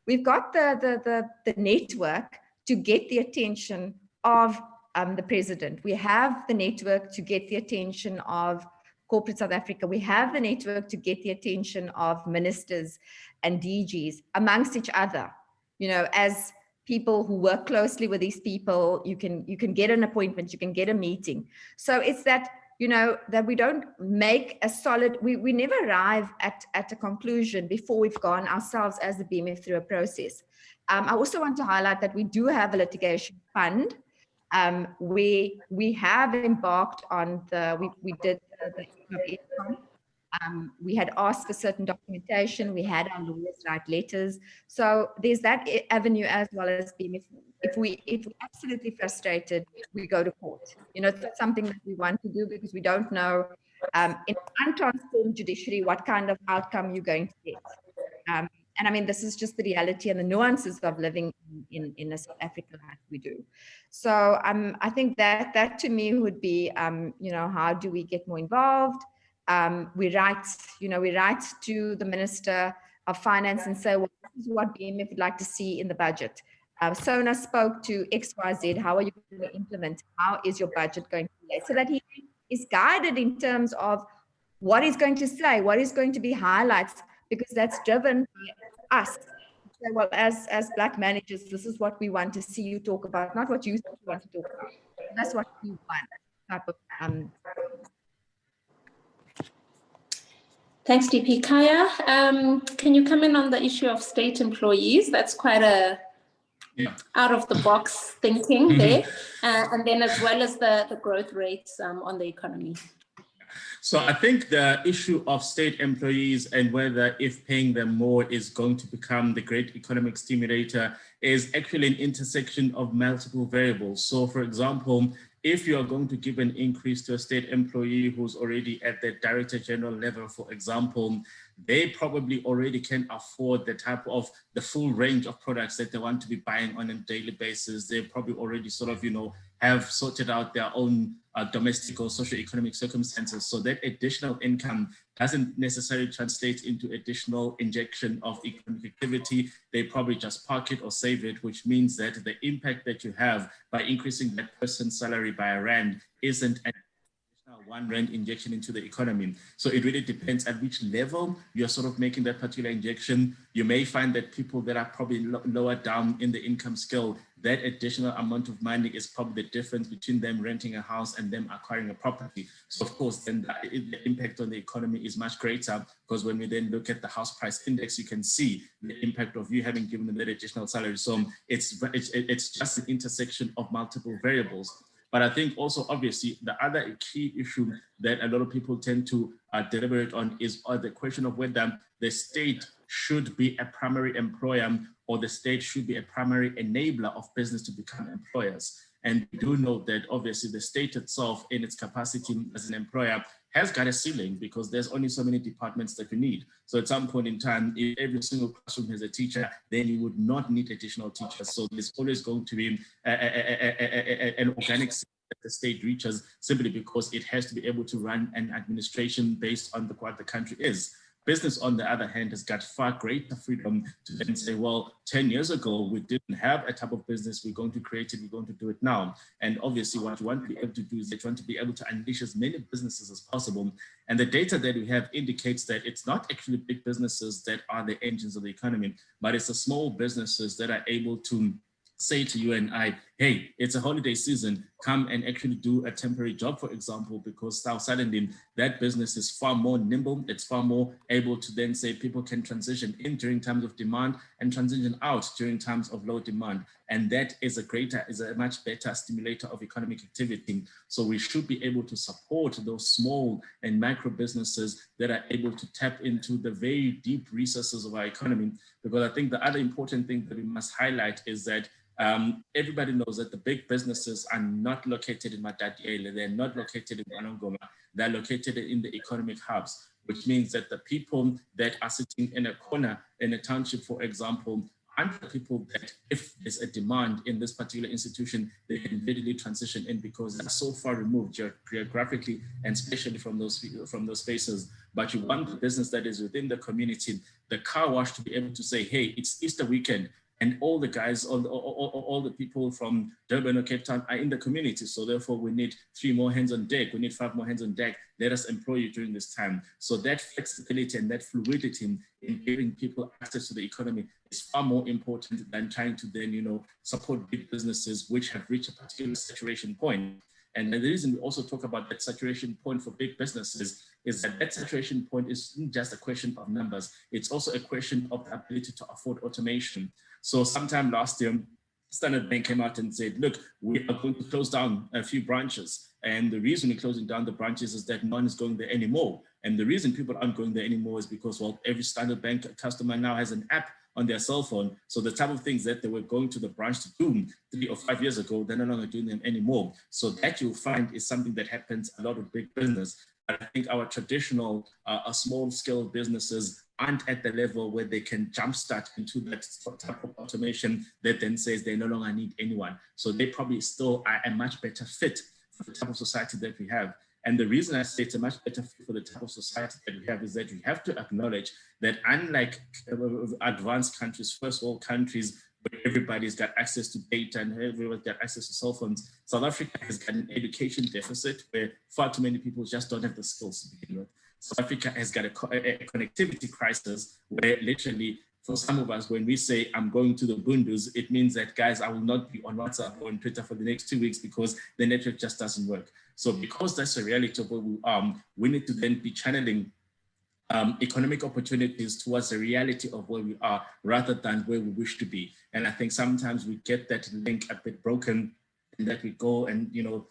the network to get the attention of the president. We have the network to get the attention of corporate South Africa, we have the network to get the attention of ministers and DGs amongst each other. You know, as people who work closely with these people, you can get an appointment, you can get a meeting. So it's that, you know, that we don't make a solid, we never arrive at a conclusion before we've gone ourselves as the BMF through a process. I also want to highlight that we do have a litigation fund. We have embarked on we did the we had asked for certain documentation, we had our lawyers write letters. So there's that avenue as well as BMF. If we're absolutely frustrated, we go to court. You know, it's not something that we want to do because we don't know in untransformed judiciary what kind of outcome you're going to get. And I mean, this is just the reality and the nuances of living in a South Africa like we do. So I think that to me would be, you know, how do we get more involved? We write to the Minister of Finance and say, well, this is what BMF would like to see in the budget. SONA spoke to XYZ, how are you going to implement? How is your budget going to be? So that he is guided in terms of what he's going to say, what is going to be highlights, because that's driven by us. So, well, as Black managers, this is what we want to see you talk about, not what you want to talk about. That's what we want. Type of, Thanks, DP. Kaya, can you come in on the issue of state employees? That's quite a out of the box thinking there. And then as well as the growth rates on the economy. So I think the issue of state employees and whether if paying them more is going to become the great economic stimulator is actually an intersection of multiple variables. So for example, if you are going to give an increase to a state employee who's already at the director general level, for example, they probably already can afford the full range of products that they want to be buying on a daily basis. They probably already sort of, you know, have sorted out their own domestic or socioeconomic circumstances. So that additional income doesn't necessarily translate into additional injection of economic activity. They probably just park it or save it, which means that the impact that you have by increasing that person's salary by R1 isn't an R1 injection into the economy. So it really depends at which level you're sort of making that particular injection. You may find that people that are probably lower down in the income scale, that additional amount of money is probably the difference between them renting a house and them acquiring a property. So of course, then the impact on the economy is much greater, because when we then look at the house price index, you can see the impact of you having given them that additional salary. So it's just an intersection of multiple variables. But I think also, obviously, the other key issue that a lot of people tend to deliberate on is the question of whether the state should be a primary employer or the state should be a primary enabler of business to become employers. And we do know that obviously the state itself in its capacity as an employer has got a ceiling, because there's only so many departments that you need. So at some point in time, if every single classroom has a teacher, then you would not need additional teachers. So there's always going to be an organic system that the state reaches, simply because it has to be able to run an administration based on what the country is. Business, on the other hand, has got far greater freedom to then say, well, 10 years ago, we didn't have a type of business, we're going to create it, we're going to do it now. And obviously what you want to be able to do is that you want to be able to unleash as many businesses as possible. And the data that we have indicates that it's not actually big businesses that are the engines of the economy, but it's the small businesses that are able to say to you and I, hey, it's a holiday season, come and actually do a temporary job, for example, because now suddenly that business is far more nimble, it's far more able to then say people can transition in during times of demand and transition out during times of low demand. And that is a much better stimulator of economic activity. So we should be able to support those small and micro businesses that are able to tap into the very deep resources of our economy. Because I think the other important thing that we must highlight is that everybody knows that the big businesses are not located in Matatiele, they're not located in Anongoma, they're located in the economic hubs, which means that the people that are sitting in a corner in a township, for example, aren't the people that, if there's a demand in this particular institution, they can readily transition in because they're so far removed geographically and especially from those spaces. But you want the business that is within the community, the car wash, to be able to say, hey, it's Easter weekend, And all the guys, all the people from Durban or Cape Town are in the community. So therefore we need 3 more hands on deck. We need 5 more hands on deck. Let us employ you during this time. So that flexibility and that fluidity in giving people access to the economy is far more important than trying to then, you know, support big businesses which have reached a particular saturation point. And the reason we also talk about that saturation point for big businesses is that that saturation point isn't just a question of numbers. It's also a question of the ability to afford automation. So sometime last year, Standard Bank came out and said, look, we are going to close down a few branches. And the reason we're closing down the branches is that no one is going there anymore. And the reason people aren't going there anymore is because, well, every Standard Bank customer now has an app on their cell phone. So the type of things that they were going to the branch to do 3 or 5 years ago, they're no longer doing them anymore. So that you'll find is something that happens a lot with big business. I think our traditional small scale businesses aren't at the level where they can jumpstart into that type of automation that then says they no longer need anyone. So they probably still are a much better fit for the type of society that we have. And the reason I say it's a much better fit for the type of society that we have is that we have to acknowledge that unlike advanced countries, first world countries, where everybody's got access to data and everyone's got access to cell phones, South Africa has got an education deficit where far too many people just don't have the skills to begin with. South Africa has got a connectivity crisis where literally for some of us, when we say I'm going to the Bundus, it means that, guys, I will not be on WhatsApp or on Twitter for the next 2 weeks because the network just doesn't work. So because that's a reality of where we are, we need to then be channeling economic opportunities towards the reality of where we are rather than where we wish to be. And I think sometimes we get that link a bit broken and that we go and, you know,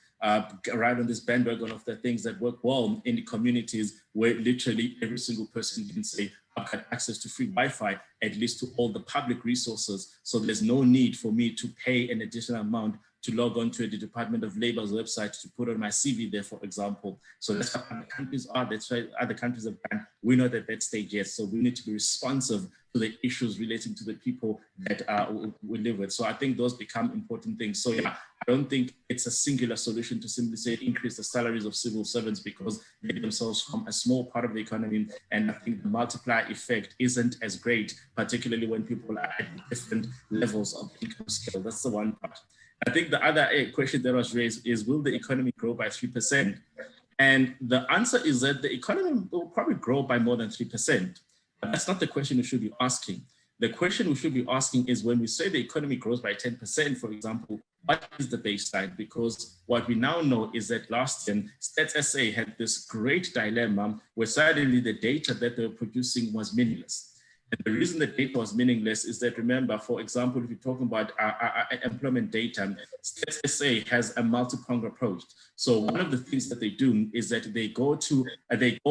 ride on this bandwagon of the things that work well in the communities where literally every single person can say, I've got access to free Wi-Fi, at least to all the public resources. So there's no need for me to pay an additional amount to log on to the Department of Labor's website to put on my CV there, for example. So that's what other countries are, that's why other countries have done. We're not at that stage yet, so we need to be responsive to the issues relating to the people that we live with. So I think those become important things. So yeah, I don't think it's a singular solution to simply say increase the salaries of civil servants because they themselves form a small part of the economy. And I think the multiplier effect isn't as great, particularly when people are at different levels of income scale. That's the one part. I think the other question that was raised is, will the economy grow by 3%? And the answer is that the economy will probably grow by more than 3%. But that's not the question we should be asking. The question we should be asking is, when we say the economy grows by 10%, for example, what is the baseline? Because what we now know is that last year, Stats SA had this great dilemma where suddenly the data that they were producing was meaningless. And the reason the data was meaningless is that, remember, for example, if you're talking about employment data, Stats SA has a multi-pronged approach. So one of the things that they do is that they go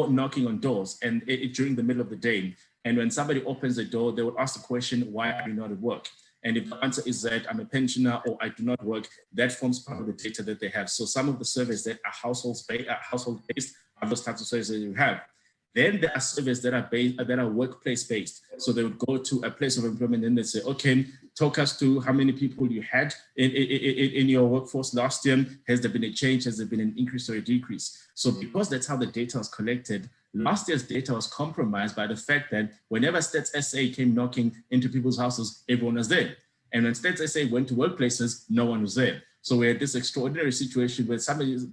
knocking on doors and during the middle of the day. And when somebody opens the door, they will ask the question, why are you not at work? And if the answer is that I'm a pensioner or I do not work, that forms part of the data that they have. So some of the surveys that are household-based are those types of surveys that you have. Then there are surveys that are workplace-based. So they would go to a place of employment and they say, okay, talk us to how many people you had in your workforce last year. Has there been a change? Has there been an increase or a decrease? So because that's how the data was collected, last year's data was compromised by the fact that whenever Stats SA came knocking into people's houses, everyone was there. And when Stats SA went to workplaces, no one was there. So we had this extraordinary situation where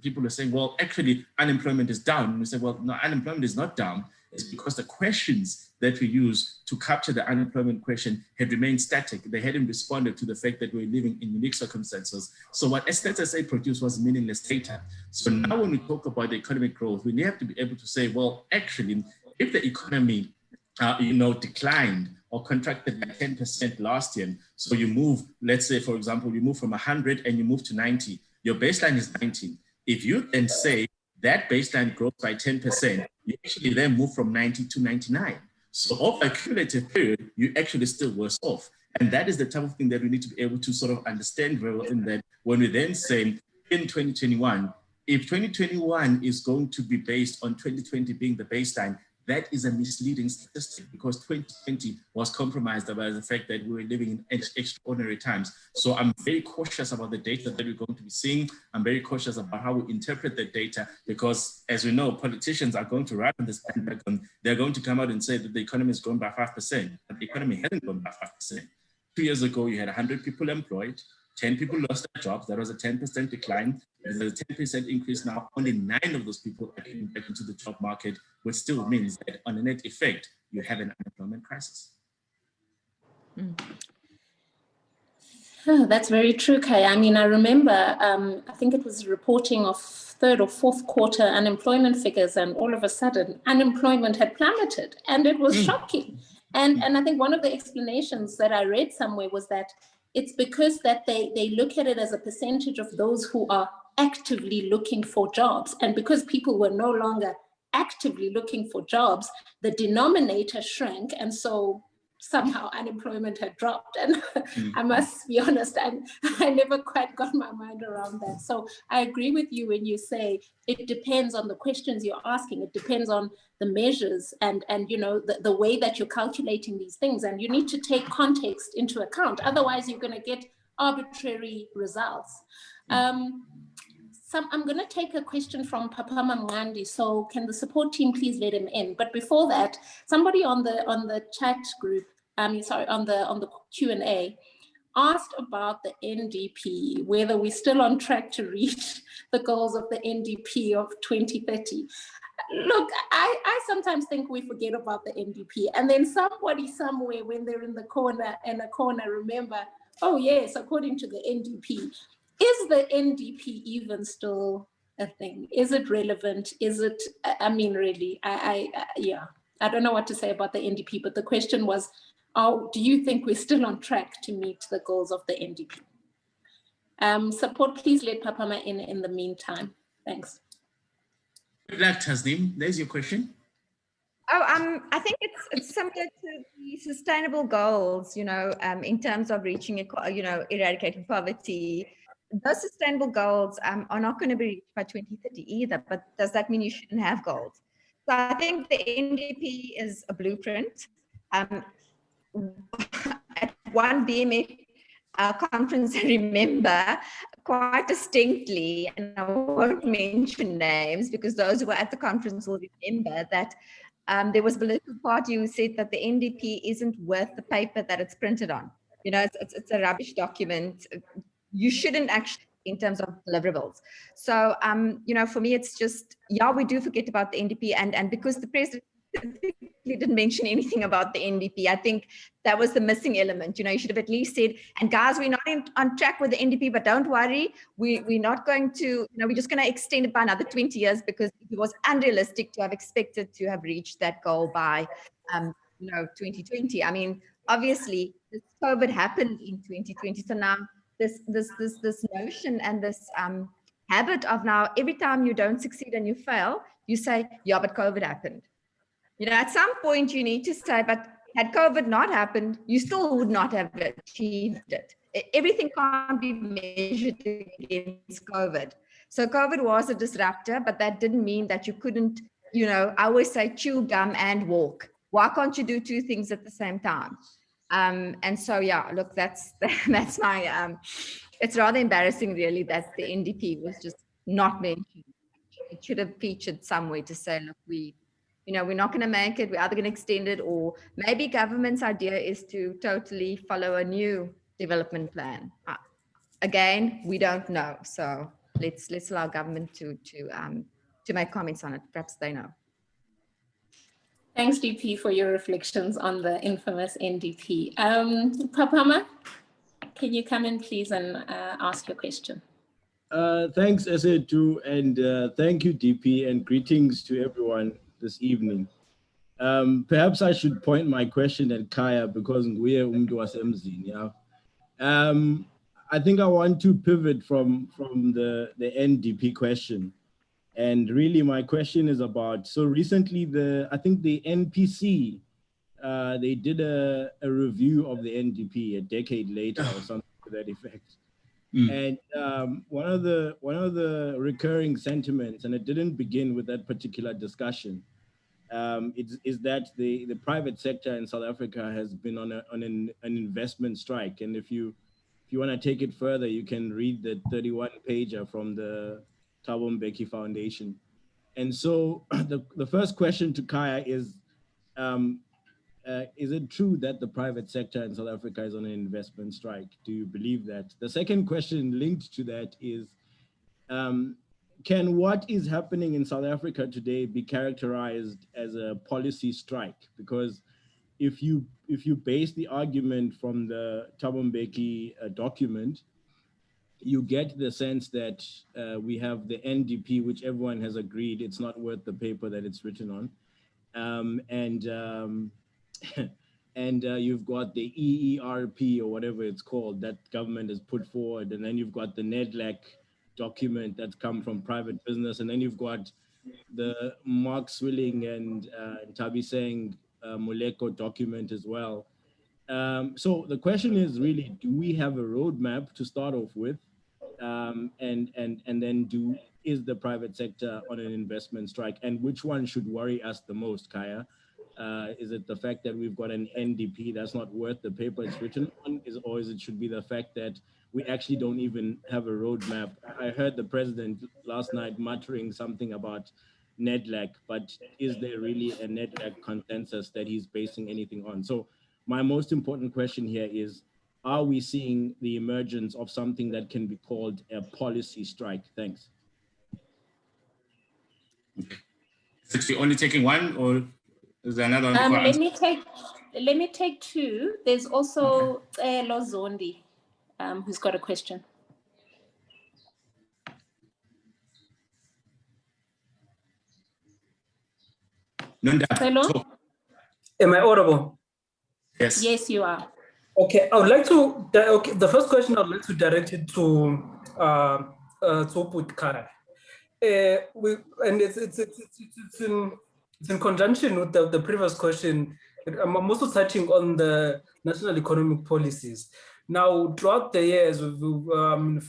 people are saying, well, actually, unemployment is down. And we say, well, no, unemployment is not down. It's because the questions that we use to capture the unemployment question had remained static. They hadn't responded to the fact that we're living in unique circumstances. So what Stats SA produced was meaningless data. So now when we talk about the economic growth, we have to be able to say, well, actually, if the economy declined or contracted by 10% last year. So you move, let's say, for example, you move from 100 and you move to 90. Your baseline is 90. If you then say that baseline grows by 10%, you actually then move from 90 to 99. So over a cumulative period, you're actually still worse off. And that is the type of thing that we need to be able to sort of understand very well, in that when we then say in 2021, if 2021 is going to be based on 2020 being the baseline, that is a misleading statistic because 2020 was compromised by the fact that we were living in extraordinary times. So I'm very cautious about the data that we're going to be seeing. I'm very cautious about how we interpret the data because, as we know, politicians are going to ride on this bandwagon. They're going to come out and say that the economy is growing by 5%, but the economy hasn't grown by 5%. 2 years ago, you had 100 people employed, 10 people lost their jobs. That was a 10% decline. There's a 10% increase now. Only 9 of those people are getting back into the job market, which still means that on a net effect, you have an unemployment crisis. Oh, that's very true, Kay. I mean, I remember, I think it was reporting of third or fourth quarter unemployment figures, and all of a sudden unemployment had plummeted, and it was shocking. And I think one of the explanations that I read somewhere was that it's because that they look at it as a percentage of those who are actively looking for jobs. And because people were no longer actively looking for jobs, the denominator shrank. And so somehow unemployment had dropped. And I must be honest, I never quite got my mind around that. So I agree with you when you say it depends on the questions you're asking. It depends on the measures and you know, the way that you're calculating these things. And you need to take context into account. Otherwise, you're going to get arbitrary results. I'm going to take a question from Papama Mwandi. So can the support team please let him in? But before that, somebody on the chat group, on the Q&A, asked about the NDP, whether we're still on track to reach the goals of the NDP of 2030. Look, I sometimes think we forget about the NDP, and then somebody somewhere, when they're in a corner, remember, oh yes, according to the NDP. Is the NDP even still a thing? Is it relevant? Is it, I mean, really, yeah, I don't know what to say about the NDP, but the question was, do you think we're still on track to meet the goals of the NDP? Support, please let Papama in the meantime. Thanks. Good luck, Tasneem. There's your question. Oh, I think it's similar to the sustainable goals, you know, in terms of reaching, you know, eradicating poverty. Those sustainable goals are not going to be reached by 2030 either, but does that mean you shouldn't have goals? So I think the NDP is a blueprint. At one BMF conference, I remember quite distinctly, and I won't mention names because those who were at the conference will remember that there was a political party who said that the NDP isn't worth the paper that it's printed on. You know, it's a rubbish document. You shouldn't actually, in terms of deliverables. So, you know, for me, it's just, yeah, we do forget about the NDP. And because the president didn't mention anything about the NDP, I think that was the missing element. You know, you should have at least said, and guys, we're not on track with the NDP, but don't worry, we're not going to, you know, we're just going to extend it by another 20 years because it was unrealistic to have expected to have reached that goal by, you know, 2020. I mean, obviously, this COVID happened in 2020. So now, this notion and this habit of now every time you don't succeed and you fail, you say, yeah, but COVID happened. You know, at some point you need to say, but had COVID not happened, you still would not have achieved it. Everything can't be measured against COVID. So COVID was a disruptor, but that didn't mean that you couldn't, you know, I always say chew gum and walk. Why can't you do two things at the same time? And so, yeah, look, that's my, it's rather embarrassing really that the NDP was just not mentioned. It should have featured somewhere to say, look, we're not going to make it. We're either going to extend it, or maybe government's idea is to totally follow a new development plan. Again, we don't know. So let's allow government to make comments on it. Perhaps they know. Thanks, DP, for your reflections on the infamous NDP. Papama, can you come in, please, and ask your question? Thanks, SA2, and thank you, DP, and greetings to everyone this evening. Perhaps I should point my question at Kaya because nguye umuntu wasemzini. Yeah. I think I want to pivot from the NDP question. And really my question is about, so recently I think the NPC, they did a review of the NDP a decade later or something to that effect. And one of the recurring sentiments, and it didn't begin with that particular discussion, is that the private sector in South Africa has been on an investment strike. And if you want to take it further, you can read the 31-pager from the Thabo Mbeki Foundation. And so the first question to Kaya is, is it true that the private sector in South Africa is on an investment strike? Do you believe that? The second question linked to that is, can what is happening in South Africa today be characterized as a policy strike? Because if you base the argument from the Thabo Mbeki document, you get the sense that we have the NDP, which everyone has agreed it's not worth the paper that it's written on. And you've got the EERP or whatever it's called that government has put forward. And then you've got the NEDLAC document that's come from private business. And then you've got the Mark Swilling and Tabi Seng Moleko document as well. So the question is really, do we have a roadmap to start off with? And then is the private sector on an investment strike? And which one should worry us the most, Kaya? Is it the fact that we've got an NDP that's not worth the paper it's written on, or is it should be the fact that we actually don't even have a roadmap? I heard the president last night muttering something about NEDLAC, but is there really a NEDLAC consensus that he's basing anything on? So my most important question here is, are we seeing the emergence of something that can be called a policy strike? Thanks. Okay. Is it only taking one, or is there another one? Let me take two. There's also Lozondi, who's got a question. Hello? Am I audible? Yes. Yes, you are. Okay, I would like to. Okay, the first question I'd like to direct it to Putkara. And it's in conjunction with the previous question. I'm also touching on the national economic policies. Now, throughout the years, from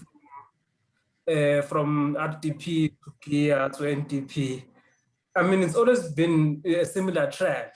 RDP to GIA to NDP, I mean, it's always been a similar trend.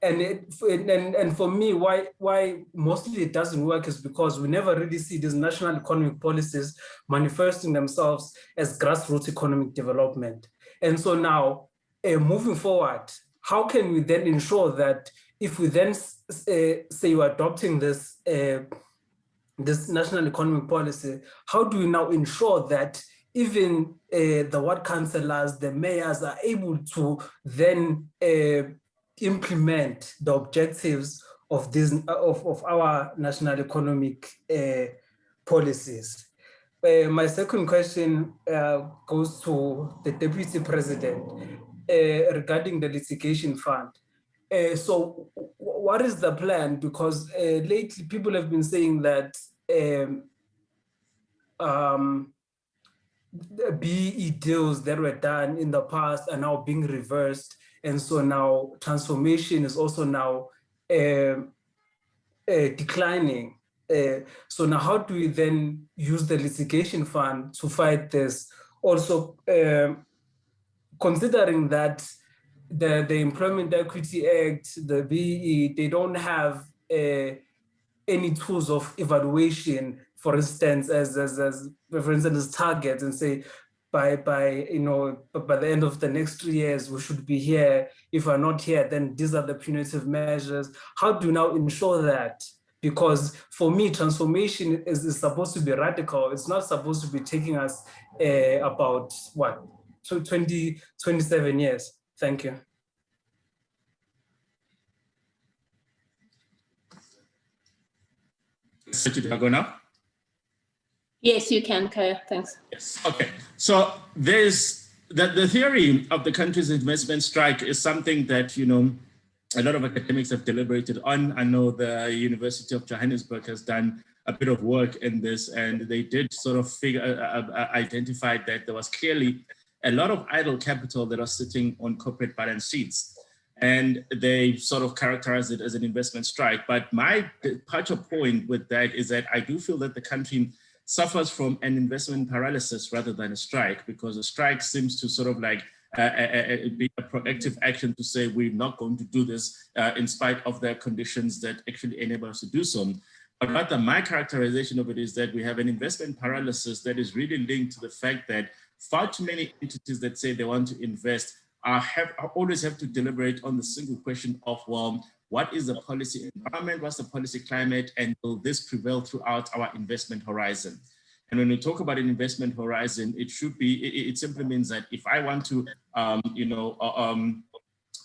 And for me, why mostly it doesn't work is because we never really see these national economic policies manifesting themselves as grassroots economic development. And so now, moving forward, how can we then ensure that if we then say we're adopting this national economic policy, how do we now ensure that even the ward councillors, the mayors are able to then implement the objectives of this of our national economic policies? My second question goes to the Deputy President regarding the litigation fund. So what is the plan? Because lately people have been saying that the BE deals that were done in the past are now being reversed. And so now transformation is also now declining. So now how do we then use the litigation fund to fight this? Also, considering that the Employment Equity Act, the BE, they don't have any tools of evaluation, for instance, for instance, targets, and say by the end of the next 3 years we should be here. If we're not here, then these are the punitive measures. How do you now ensure that? Because for me, transformation is supposed to be radical. It's not supposed to be taking us about what, 27 years. Thank you. So did I go now? Yes, you can, Kaya. Thanks. Yes. Okay. So there's the theory of the country's investment strike is something that, a lot of academics have deliberated on. I know the University of Johannesburg has done a bit of work in this, and they did sort of identify that there was clearly a lot of idle capital that was sitting on corporate balance sheets. And they sort of characterize it as an investment strike. But my departure point with that is that I do feel that the country suffers from an investment paralysis rather than a strike, because a strike seems to sort of like be a proactive action to say we're not going to do this in spite of the conditions that actually enable us to do so. But rather, my characterization of it is that we have an investment paralysis that is really linked to the fact that far too many entities that say they want to invest always have to deliberate on the single question of, well, what is the policy environment, what's the policy climate, and will this prevail throughout our investment horizon? And when we talk about an investment horizon, it should be, it simply means that if I want to,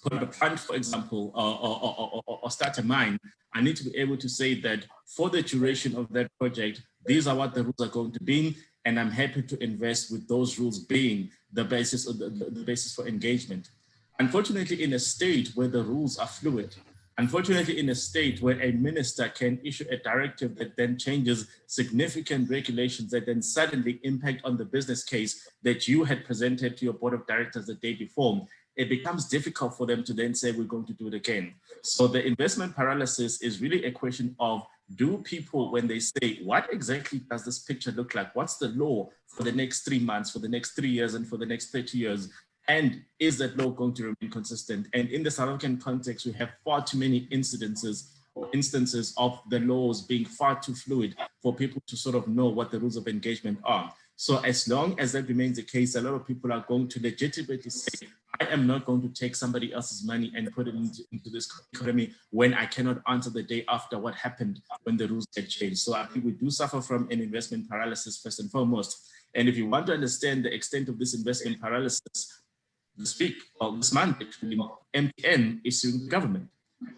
put up a plant, for example, or start a mine, I need to be able to say that for the duration of that project, these are what the rules are going to be, and I'm happy to invest with those rules being the basis of the basis for engagement. Unfortunately, in a state where the rules are fluid, unfortunately, in a state where a minister can issue a directive that then changes significant regulations that then suddenly impact on the business case that you had presented to your board of directors the day before, it becomes difficult for them to then say, we're going to do it again. So the investment paralysis is really a question of, do people, when they say, what exactly does this picture look like? What's the law for the next 3 months, for the next 3 years, and for the next 30 years? And is that law going to remain consistent? And in the South African context, we have far too many instances of the laws being far too fluid for people to sort of know what the rules of engagement are. So as long as that remains the case, a lot of people are going to legitimately say, I am not going to take somebody else's money and put it into this economy when I cannot answer the day after what happened when the rules get changed. So I think we do suffer from an investment paralysis first and foremost. And if you want to understand the extent of this investment paralysis, this month, actually, MTN is suing the government.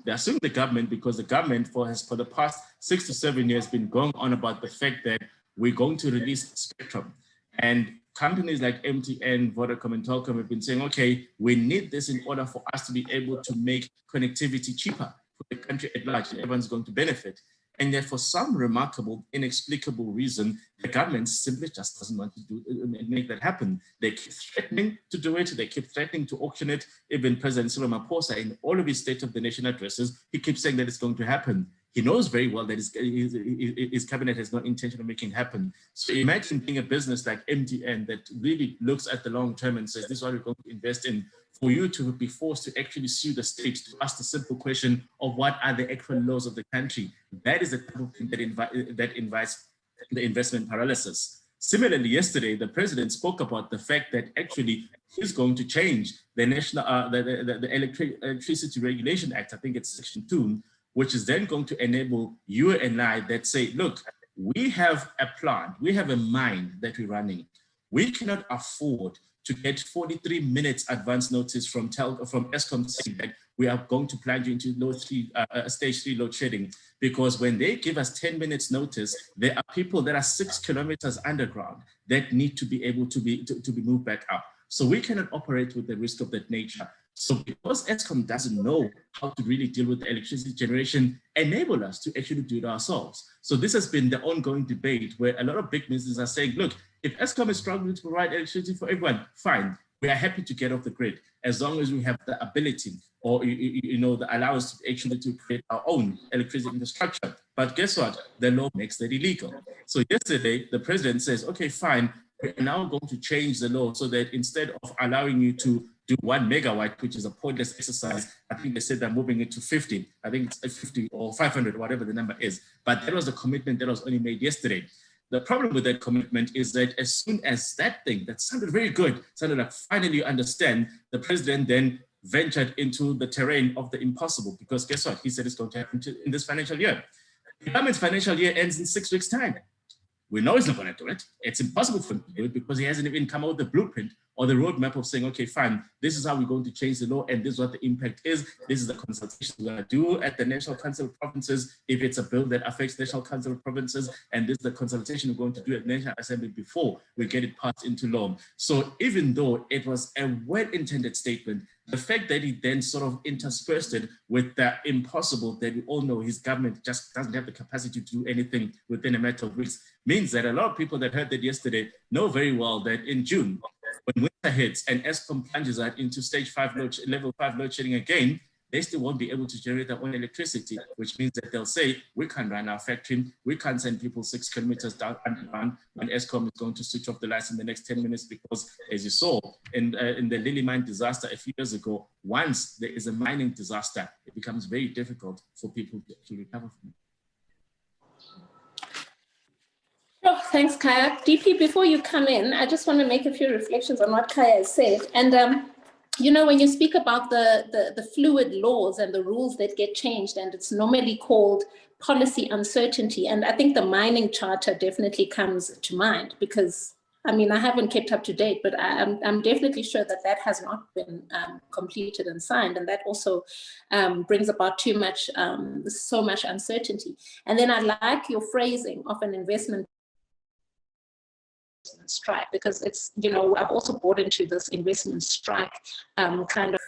They are suing the government because the government for the past 6 to 7 years been going on about the fact that we're going to release spectrum. And companies like MTN, Vodacom, and Telkom have been saying, okay, we need this in order for us to be able to make connectivity cheaper for the country at large, and everyone's going to benefit. And yet, for some remarkable, inexplicable reason, the government simply just doesn't want to make that happen. They keep threatening to do it. They keep threatening to auction it. Even President Cyril Ramaphosa, in all of his State of the Nation addresses, he keeps saying that it's going to happen. He knows very well that his cabinet has no intention of making it happen. So imagine being a business like MTN that really looks at the long term and says, this is what we're going to invest in. For you to be forced to actually sue the state to ask the simple question of what are the actual laws of the country, that is the type of thing that invites the investment paralysis. Similarly, yesterday, the president spoke about the fact that actually he's going to change the national the Electricity Regulation Act, I think it's Section 2, which is then going to enable you and I that say, look, we have a plan, we have a mine that we're running. We cannot afford to get 43 minutes advance notice from Eskom saying that we are going to plunge into stage 3 load shedding, because when they give us 10 minutes notice, there are people that are 6 kilometers underground that need to be able to be moved back up. So we cannot operate with the risk of that nature. So because Eskom doesn't know how to really deal with the electricity generation, enable us to actually do it ourselves. So this has been the ongoing debate where a lot of big businesses are saying, look, if Eskom is struggling to provide electricity for everyone, fine. We are happy to get off the grid as long as we have the ability or the allowance to actually to create our own electricity infrastructure. But guess what? The law makes that illegal. So yesterday, the president says, okay, fine. We're now going to change the law so that instead of allowing you to do 1 megawatt, which is a pointless exercise, I think they said they're moving it to 50. I think it's 50 or 500, whatever the number is. But that was the commitment that was only made yesterday. The problem with that commitment is that as soon as that thing that sounded very good, sounded like finally you understand, the president then ventured into the terrain of the impossible, because guess what? He said it's going to happen in this financial year. The government's financial year ends in 6 weeks' time. We know he's not going to do it. It's impossible for him to do it because he hasn't even come out with the blueprint or the roadmap of saying, okay, fine, this is how we're going to change the law and this is what the impact is. This is the consultation we're going to do at the National Council of Provinces if it's a bill that affects National Council of Provinces, and this is the consultation we're going to do at National Assembly before we get it passed into law. So even though it was a well-intended statement, the fact that he then sort of interspersed it with the impossible that we all know his government just doesn't have the capacity to do anything within a matter of weeks means that a lot of people that heard that yesterday know very well that in June, when winter hits and Eskom plunges out into level 5 load shedding again, they still won't be able to generate their own electricity, which means that they'll say, we can't run our factory, we can't send people 6 kilometers down underground when Eskom is going to switch off the lights in the next 10 minutes, because as you saw in the Lily mine disaster a few years ago, once there is a mining disaster, it becomes very difficult for people to actually recover from it. Oh, thanks, Kaya. DP, before you come in, I just want to make a few reflections on what Kaya has said. And when you speak about the fluid laws and the rules that get changed, and it's normally called policy uncertainty. And I think the mining charter definitely comes to mind, because I haven't kept up to date, but I'm definitely sure that has not been completed and signed. And that also brings about so much uncertainty. And then I like your phrasing of an investment strike, because it's, I've also bought into this investment strike kind of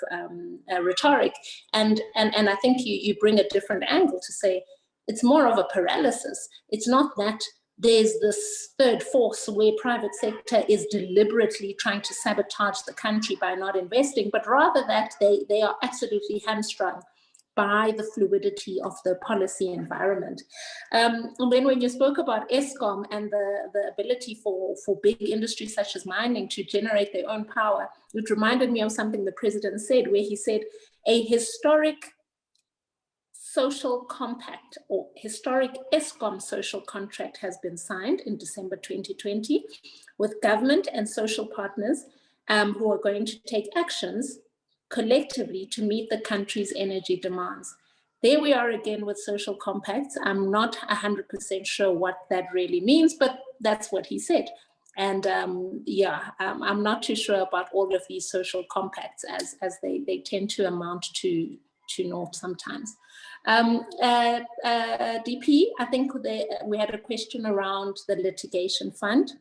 rhetoric. And I think you bring a different angle to say it's more of a paralysis. It's not that there's this third force where private sector is deliberately trying to sabotage the country by not investing, but rather that they are absolutely hamstrung by the fluidity of the policy environment. And then when you spoke about Eskom and the ability for big industries such as mining to generate their own power, it reminded me of something the president said, where he said a historic social compact, or historic Eskom social contract, has been signed in December 2020 with government and social partners who are going to take actions collectively to meet the country's energy demands. There we are again with social compacts. I'm not 100% sure what that really means, but that's what he said. And I'm not too sure about all of these social compacts, as they tend to amount to naught sometimes. DP, I think we had a question around the litigation fund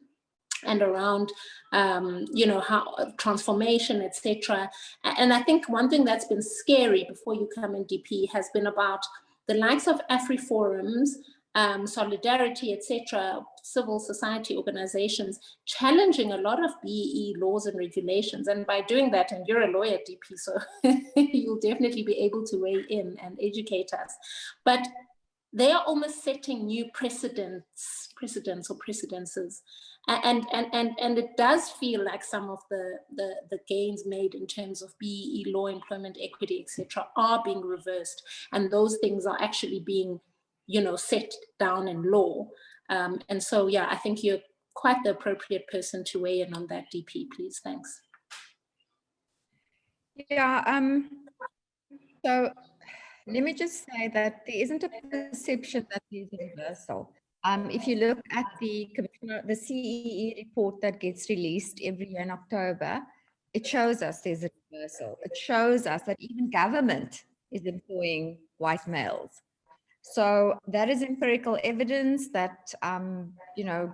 and around, how transformation, etc. And I think one thing that's been scary before you come in, DP, has been about the likes of AfriForums, Solidarity, etc., civil society organizations challenging a lot of BEE laws and regulations. And by doing that, and you're a lawyer, DP, so you'll definitely be able to weigh in and educate us. But they are almost setting new precedents or precedences. And it does feel like some of the gains made in terms of BEE law, employment equity, etc., are being reversed. And those things are actually being set down in law. And so, I think you're quite the appropriate person to weigh in on that, DP, please. Thanks. Yeah, so let me just say that there isn't a perception that is universal. If you look at the CEE report that gets released every year in October, it shows us there's a reversal. It shows us that even government is employing white males. So that is empirical evidence that,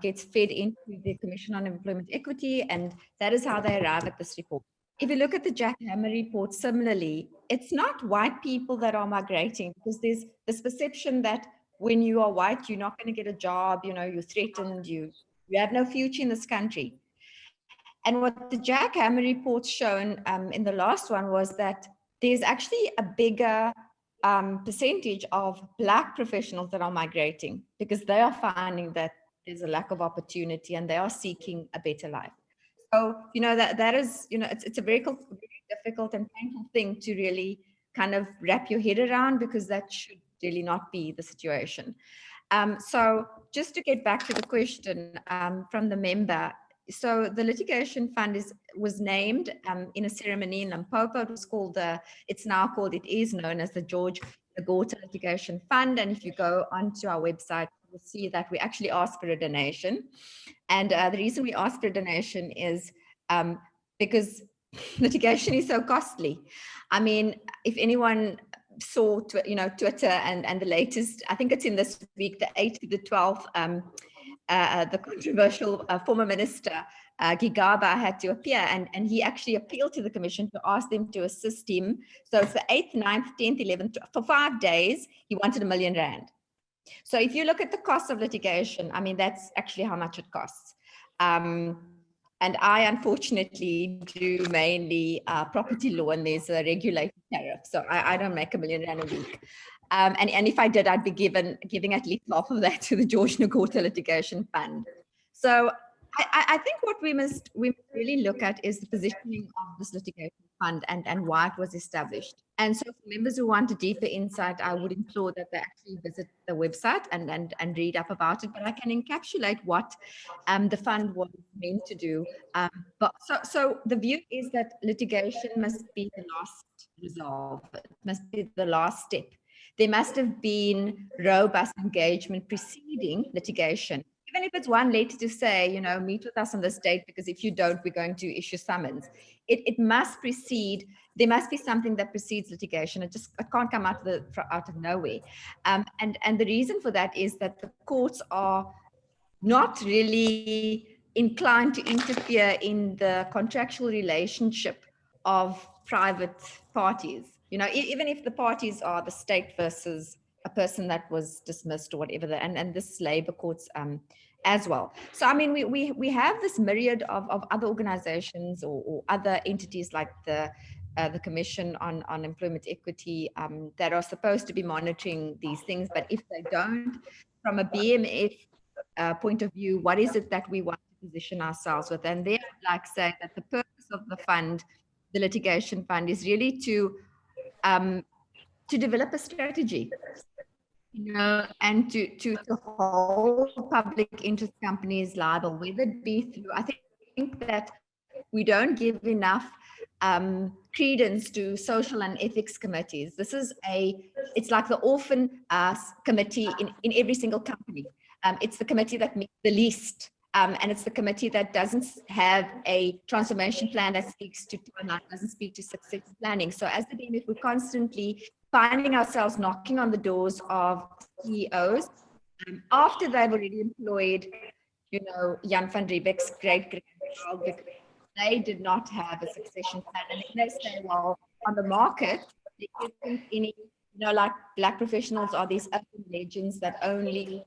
gets fed into the Commission on Employment Equity, and that is how they arrive at this report. If you look at the Jack Hammer report, similarly, it's not white people that are migrating, because there's this perception that when you are white, you're not going to get a job, you're threatened, you have no future in this country. And what the Jack Hammer report's shown in the last one was that there's actually a bigger percentage of Black professionals that are migrating, because they are finding that there's a lack of opportunity and they are seeking a better life. So, that is, it's a very difficult and painful thing to really kind of wrap your head around, because that should really not be the situation. So just to get back to the question from the member, so the litigation fund was named in a ceremony in Limpopo. It is known as the George Nagota Litigation Fund. And if you go onto our website, you'll see that we actually asked for a donation. And the reason we asked for a donation is because litigation is so costly. I mean, if anyone saw, Twitter and the latest, I think it's in this week, the 8th to the 12th, the controversial former minister, Gigaba, had to appear, and he actually appealed to the commission to ask them to assist him. So it's the 8th, 9th, 10th, 11th, for 5 days, he wanted R1 million. So if you look at the cost of litigation, I mean, that's actually how much it costs. And I, unfortunately, do mainly property law, and there's a regulated tariff. So I don't make R1 million a week. And if I did, I'd be giving at least half of that to the George Nagota Litigation Fund. So I think what we must really look at is the positioning of this litigation fund and why it was established. And so for members who want a deeper insight, I would implore that they actually visit the website and read up about it. But I can encapsulate what the fund was meant to do. But so the view is that litigation must be the last resolve. It must be the last step. There must have been robust engagement preceding litigation. Even if it's one letter to say, you know, meet with us on this date, because if you don't, we're going to issue summons. It must precede, there must be something that precedes litigation. It can't come out of nowhere. And the reason for that is that the courts are not really inclined to interfere in the contractual relationship of private parties. You know, even if the parties are the state versus a person that was dismissed or whatever, and this labor courts as well. So, I mean, we have this myriad of other organizations or other entities like the Commission on Employment Equity that are supposed to be monitoring these things. But if they don't, from a BMF point of view, what is it that we want to position ourselves with? And there I'd like to say that the purpose of the fund, the litigation fund, is really to develop a strategy, you know, and to hold public interest companies liable, whether it be through, I think that we don't give enough credence to social and ethics committees. This is it's like the orphan committee in every single company. It's the committee that meets the least. And it's the committee that doesn't have a transformation plan that speaks to timeline, doesn't speak to success planning. So as the BMF, we're constantly finding ourselves knocking on the doors of CEOs after they've already employed, you know, Jan van Riebeck's great-grandchild, because they did not have a succession plan. And then they say, well, on the market, there isn't any, you know, like Black professionals are these urban legends that only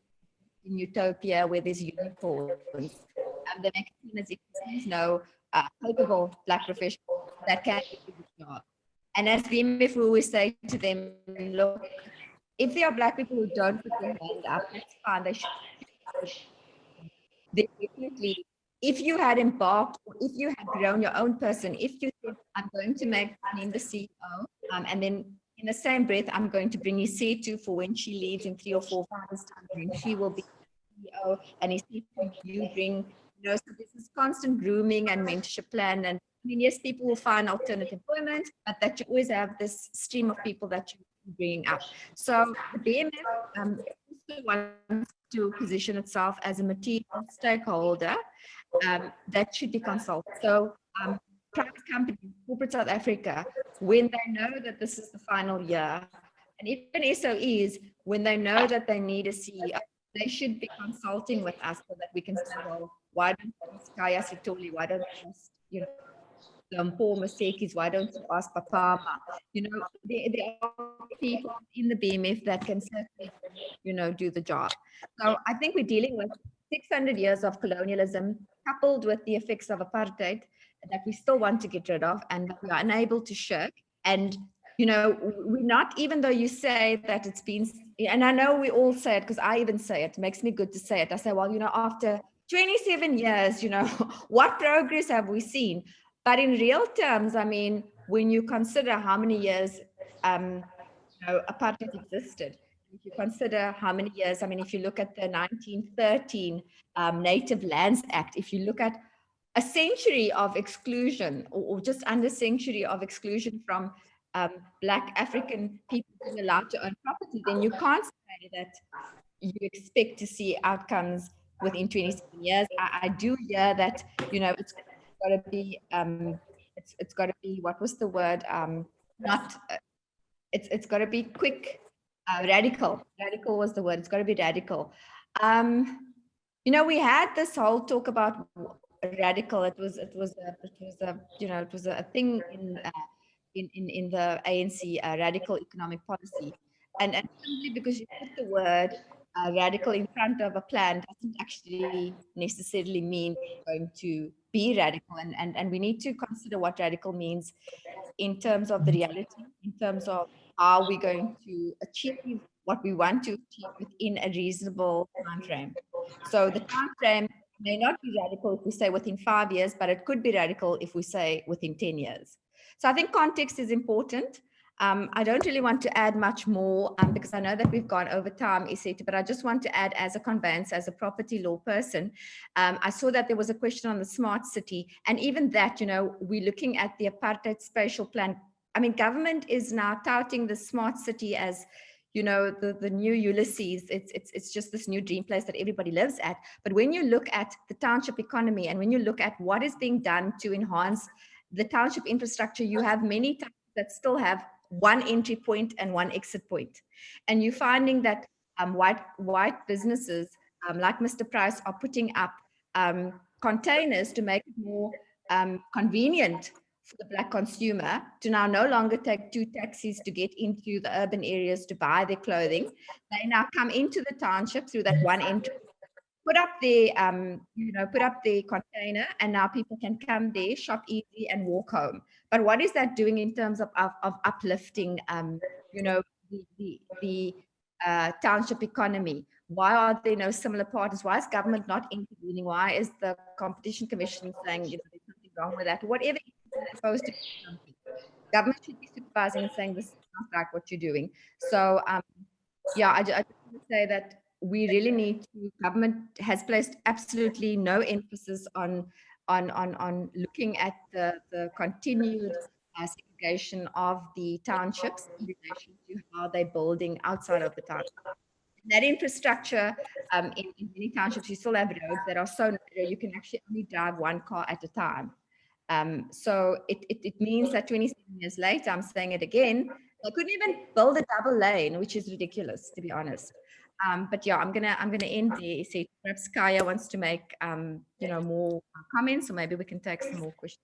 in utopia where there's unicorns. They make it seem as if there's no capable Black professionals that can do the job. And as BMF, we always say to them, look, if there are Black people who don't put their hand up, that's fine. They should. Definitely, if you had embarked, or if you had grown your own person, if you said, I'm going to make him the CEO, and then in the same breath, I'm going to bring his C2 for when she leaves in 3 or 4 years' time, and she will be CEO, and his C2 you bring, you know, so this is constant grooming and mentorship plan. And I mean, yes, people will find alternate employment, but that you always have this stream of people that you're bringing up. So the BMF also wants to position itself as a material stakeholder that should be consulted. So private companies, corporate South Africa, when they know that this is the final year, and even SOEs, when they know that they need a CEO, they should be consulting with us so that we can say, well, why don't you ask Kaya Sitoli? Why don't you ask, you know, Paul Masekis? Why don't you ask Papama? You know, there are people in the BMF that can certainly, you know, do the job. So I think we're dealing with 600 years of colonialism coupled with the effects of apartheid that we still want to get rid of and that we are unable to shirk. And, you know, we're not, even though you say that it's been, and I know we all say it because I even say it makes me good to say it. I say, well, you know, after 27 years, you know, what progress have we seen? But in real terms, I mean, when you consider how many years, you know, apartheid existed, if you consider how many years, I mean, if you look at the 1913 Native Lands Act, if you look at a century of exclusion or just under a century of exclusion from Black African people being allowed to own property, then you can't say that you expect to see outcomes within 27 years. I do hear that, you know, it's got to be, it's got to be, what was the word? It's got to be quick, radical. Radical was the word. It's got to be radical. You know, we had this whole talk about radical. It was a thing in the ANC, radical economic policy, and simply because you put the word radical in front of a plan doesn't actually necessarily mean it's going to be radical, and we need to consider what radical means in terms of the reality, in terms of how we're going to achieve what we want to achieve within a reasonable time frame. So the time frame may not be radical if we say within 5 years, but it could be radical if we say within 10 years. So I think context is important. I don't really want to add much more because I know that we've gone over time, Iseta, but I just want to add as a conveyance, as a property law person, I saw that there was a question on the smart city, and even that, you know, we're looking at the apartheid spatial plan. I mean, government is now touting the smart city as, you know, the new Ulysses. It's just this new dream place that everybody lives at. But when you look at the township economy and when you look at what is being done to enhance the township infrastructure, you have many townships that still have one entry point and one exit point. And you're finding that white businesses like Mr. Price are putting up containers to make it more convenient for the Black consumer to now no longer take 2 taxis to get into the urban areas to buy their clothing. They now come into the township through that one entry, put up the put up the container, and now people can come there, shop easy, and walk home. But what is that doing in terms of uplifting, the township economy? Why are there no similar partners? Why is government not intervening? Why is the Competition Commission saying, you know, there's something wrong with that? Whatever it's supposed to be something. Government should be supervising and saying, this is not like what you're doing. So, yeah, I just want to say that we really need to, government has placed absolutely no emphasis on looking at the continued segregation of the townships in relation to how they're building outside of the township. That infrastructure, in many townships, you still have roads that are so narrow, you can actually only drive 1 car at a time. So it means that 27 years later, I'm saying it again, they couldn't even build a double lane, which is ridiculous, to be honest. But yeah, I'm gonna end there. So perhaps Kaya wants to make more comments, or maybe we can take some more questions.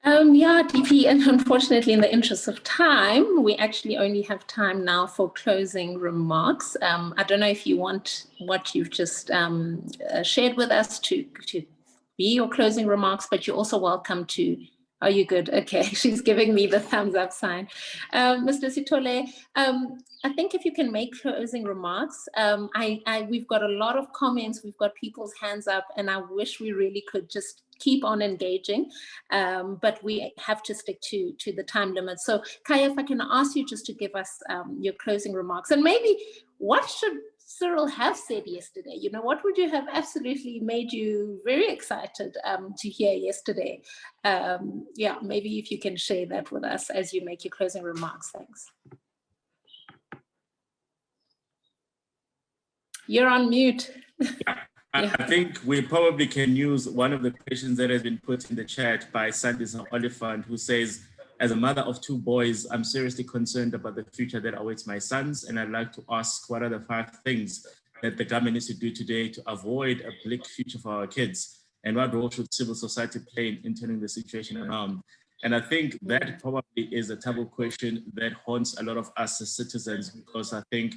Yeah, DP, and unfortunately, in the interest of time, we actually only have time now for closing remarks. I don't know if you want what you've just shared with us to be your closing remarks, but you're also welcome to. Are you good? Okay, she's giving me the thumbs up sign. Mr. Sithole, I think if you can make closing remarks, we've got a lot of comments, we've got people's hands up, and I wish we really could just keep on engaging, but we have to stick to the time limit. So Kaya, if I can ask you just to give us your closing remarks, and maybe what should Cyril have said yesterday? You know, what would you have absolutely made you very excited to hear yesterday? Yeah, maybe if you can share that with us as you make your closing remarks. Thanks. You're on mute. I think we probably can use one of the questions that has been put in the chat by Sandisa Oliphant, who says, as a mother of 2 boys, I'm seriously concerned about the future that awaits my sons. And I'd like to ask, what are the 5 things that the government needs to do today to avoid a bleak future for our kids? And what role should civil society play in turning the situation around? And I think that probably is a taboo question that haunts a lot of us as citizens, because I think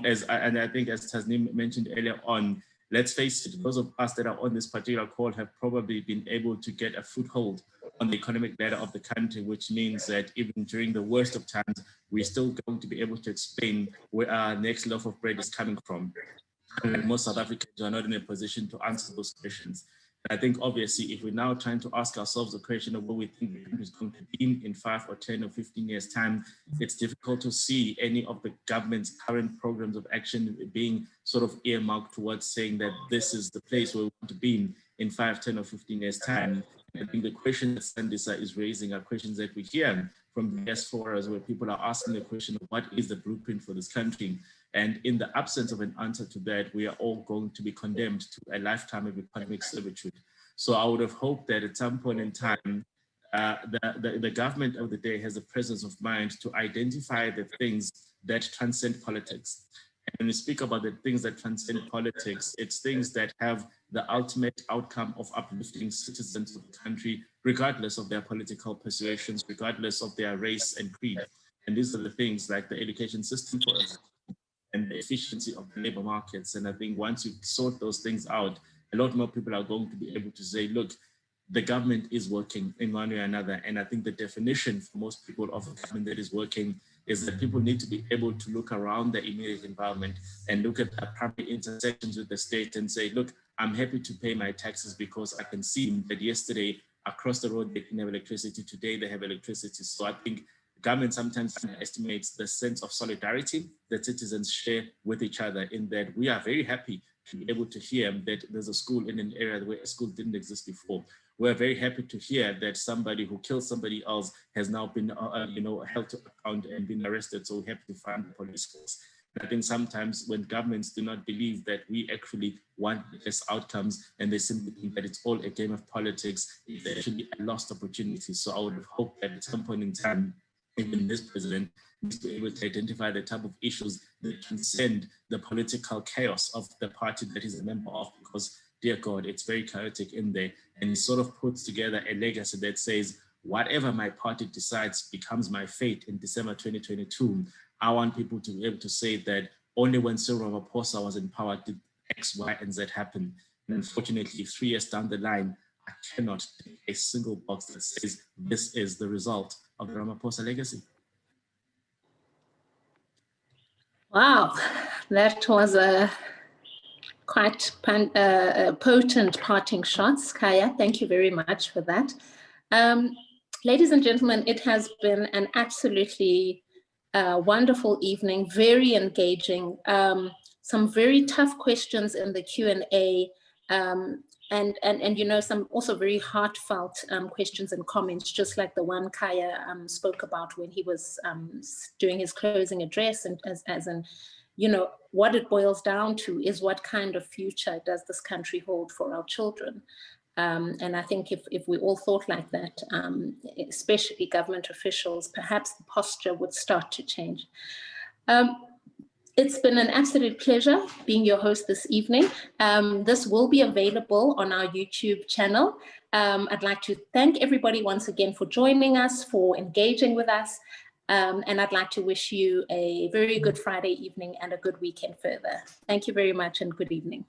as Tasneem mentioned earlier on, let's face it, those of us that are on this particular call have probably been able to get a foothold on the economic ladder of the country, which means that even during the worst of times, we're still going to be able to explain where our next loaf of bread is coming from. And most South Africans are not in a position to answer those questions. And I think obviously, if we're now trying to ask ourselves the question of where we think the country is going to be in 5 or 10 or 15 years' time, it's difficult to see any of the government's current programs of action being sort of earmarked towards saying that this is the place where we want to be in 5, 10 or 15 years' time. I think the question that Sandisa is raising are questions that we hear from the diasporas, where people are asking the question of what is the blueprint for this country? And in the absence of an answer to that, we are all going to be condemned to a lifetime of economic servitude. So I would have hoped that at some point in time, the government of the day has the presence of mind to identify the things that transcend politics. And when we speak about the things that transcend politics, it's things that have the ultimate outcome of uplifting citizens of the country, regardless of their political persuasions, regardless of their race and creed. And these are the things like the education system for us and the efficiency of the labor markets. And I think once you sort those things out, a lot more people are going to be able to say, look, the government is working in one way or another. And I think the definition for most people of a government that is working is that people need to be able to look around the immediate environment and look at the primary intersections with the state and say, look, I'm happy to pay my taxes because I can see that yesterday across the road they didn't have electricity. Today they have electricity. So I think government sometimes underestimates the sense of solidarity that citizens share with each other, in that we are very happy to be able to hear that there's a school in an area where a school didn't exist before. We're very happy to hear that somebody who killed somebody else has now been held to account and been arrested. So we have to fund the police force. I think sometimes when governments do not believe that we actually want the best outcomes and they simply think that it's all a game of politics, it's actually a lost opportunity. So I would have hoped that at some point in time, even this president needs to be able to identify the type of issues that transcend the political chaos of the party that he's a member of, because, dear God, it's very chaotic in there. And he sort of puts together a legacy that says, whatever my party decides becomes my fate in December 2022. I want people to be able to say that only when Cyril Ramaphosa was in power did X, Y, and Z happen. And unfortunately, 3 years down the line, I cannot take a single box that says this is the result of the Ramaphosa legacy. Wow, that was a quite potent parting shots. Kaya, thank you very much for that. Ladies and gentlemen, it has been an absolutely wonderful evening, very engaging, some very tough questions in the Q&A, and some also very heartfelt questions and comments, just like the one Kaya spoke about when he was doing his closing address, and as in, what it boils down to is what kind of future does this country hold for our children? And I think if we all thought like that, especially government officials, perhaps the posture would start to change. It's been an absolute pleasure being your host this evening. This will be available on our YouTube channel. I'd like to thank everybody once again for joining us, for engaging with us. And I'd like to wish you a very good Friday evening and a good weekend further. Thank you very much and good evening.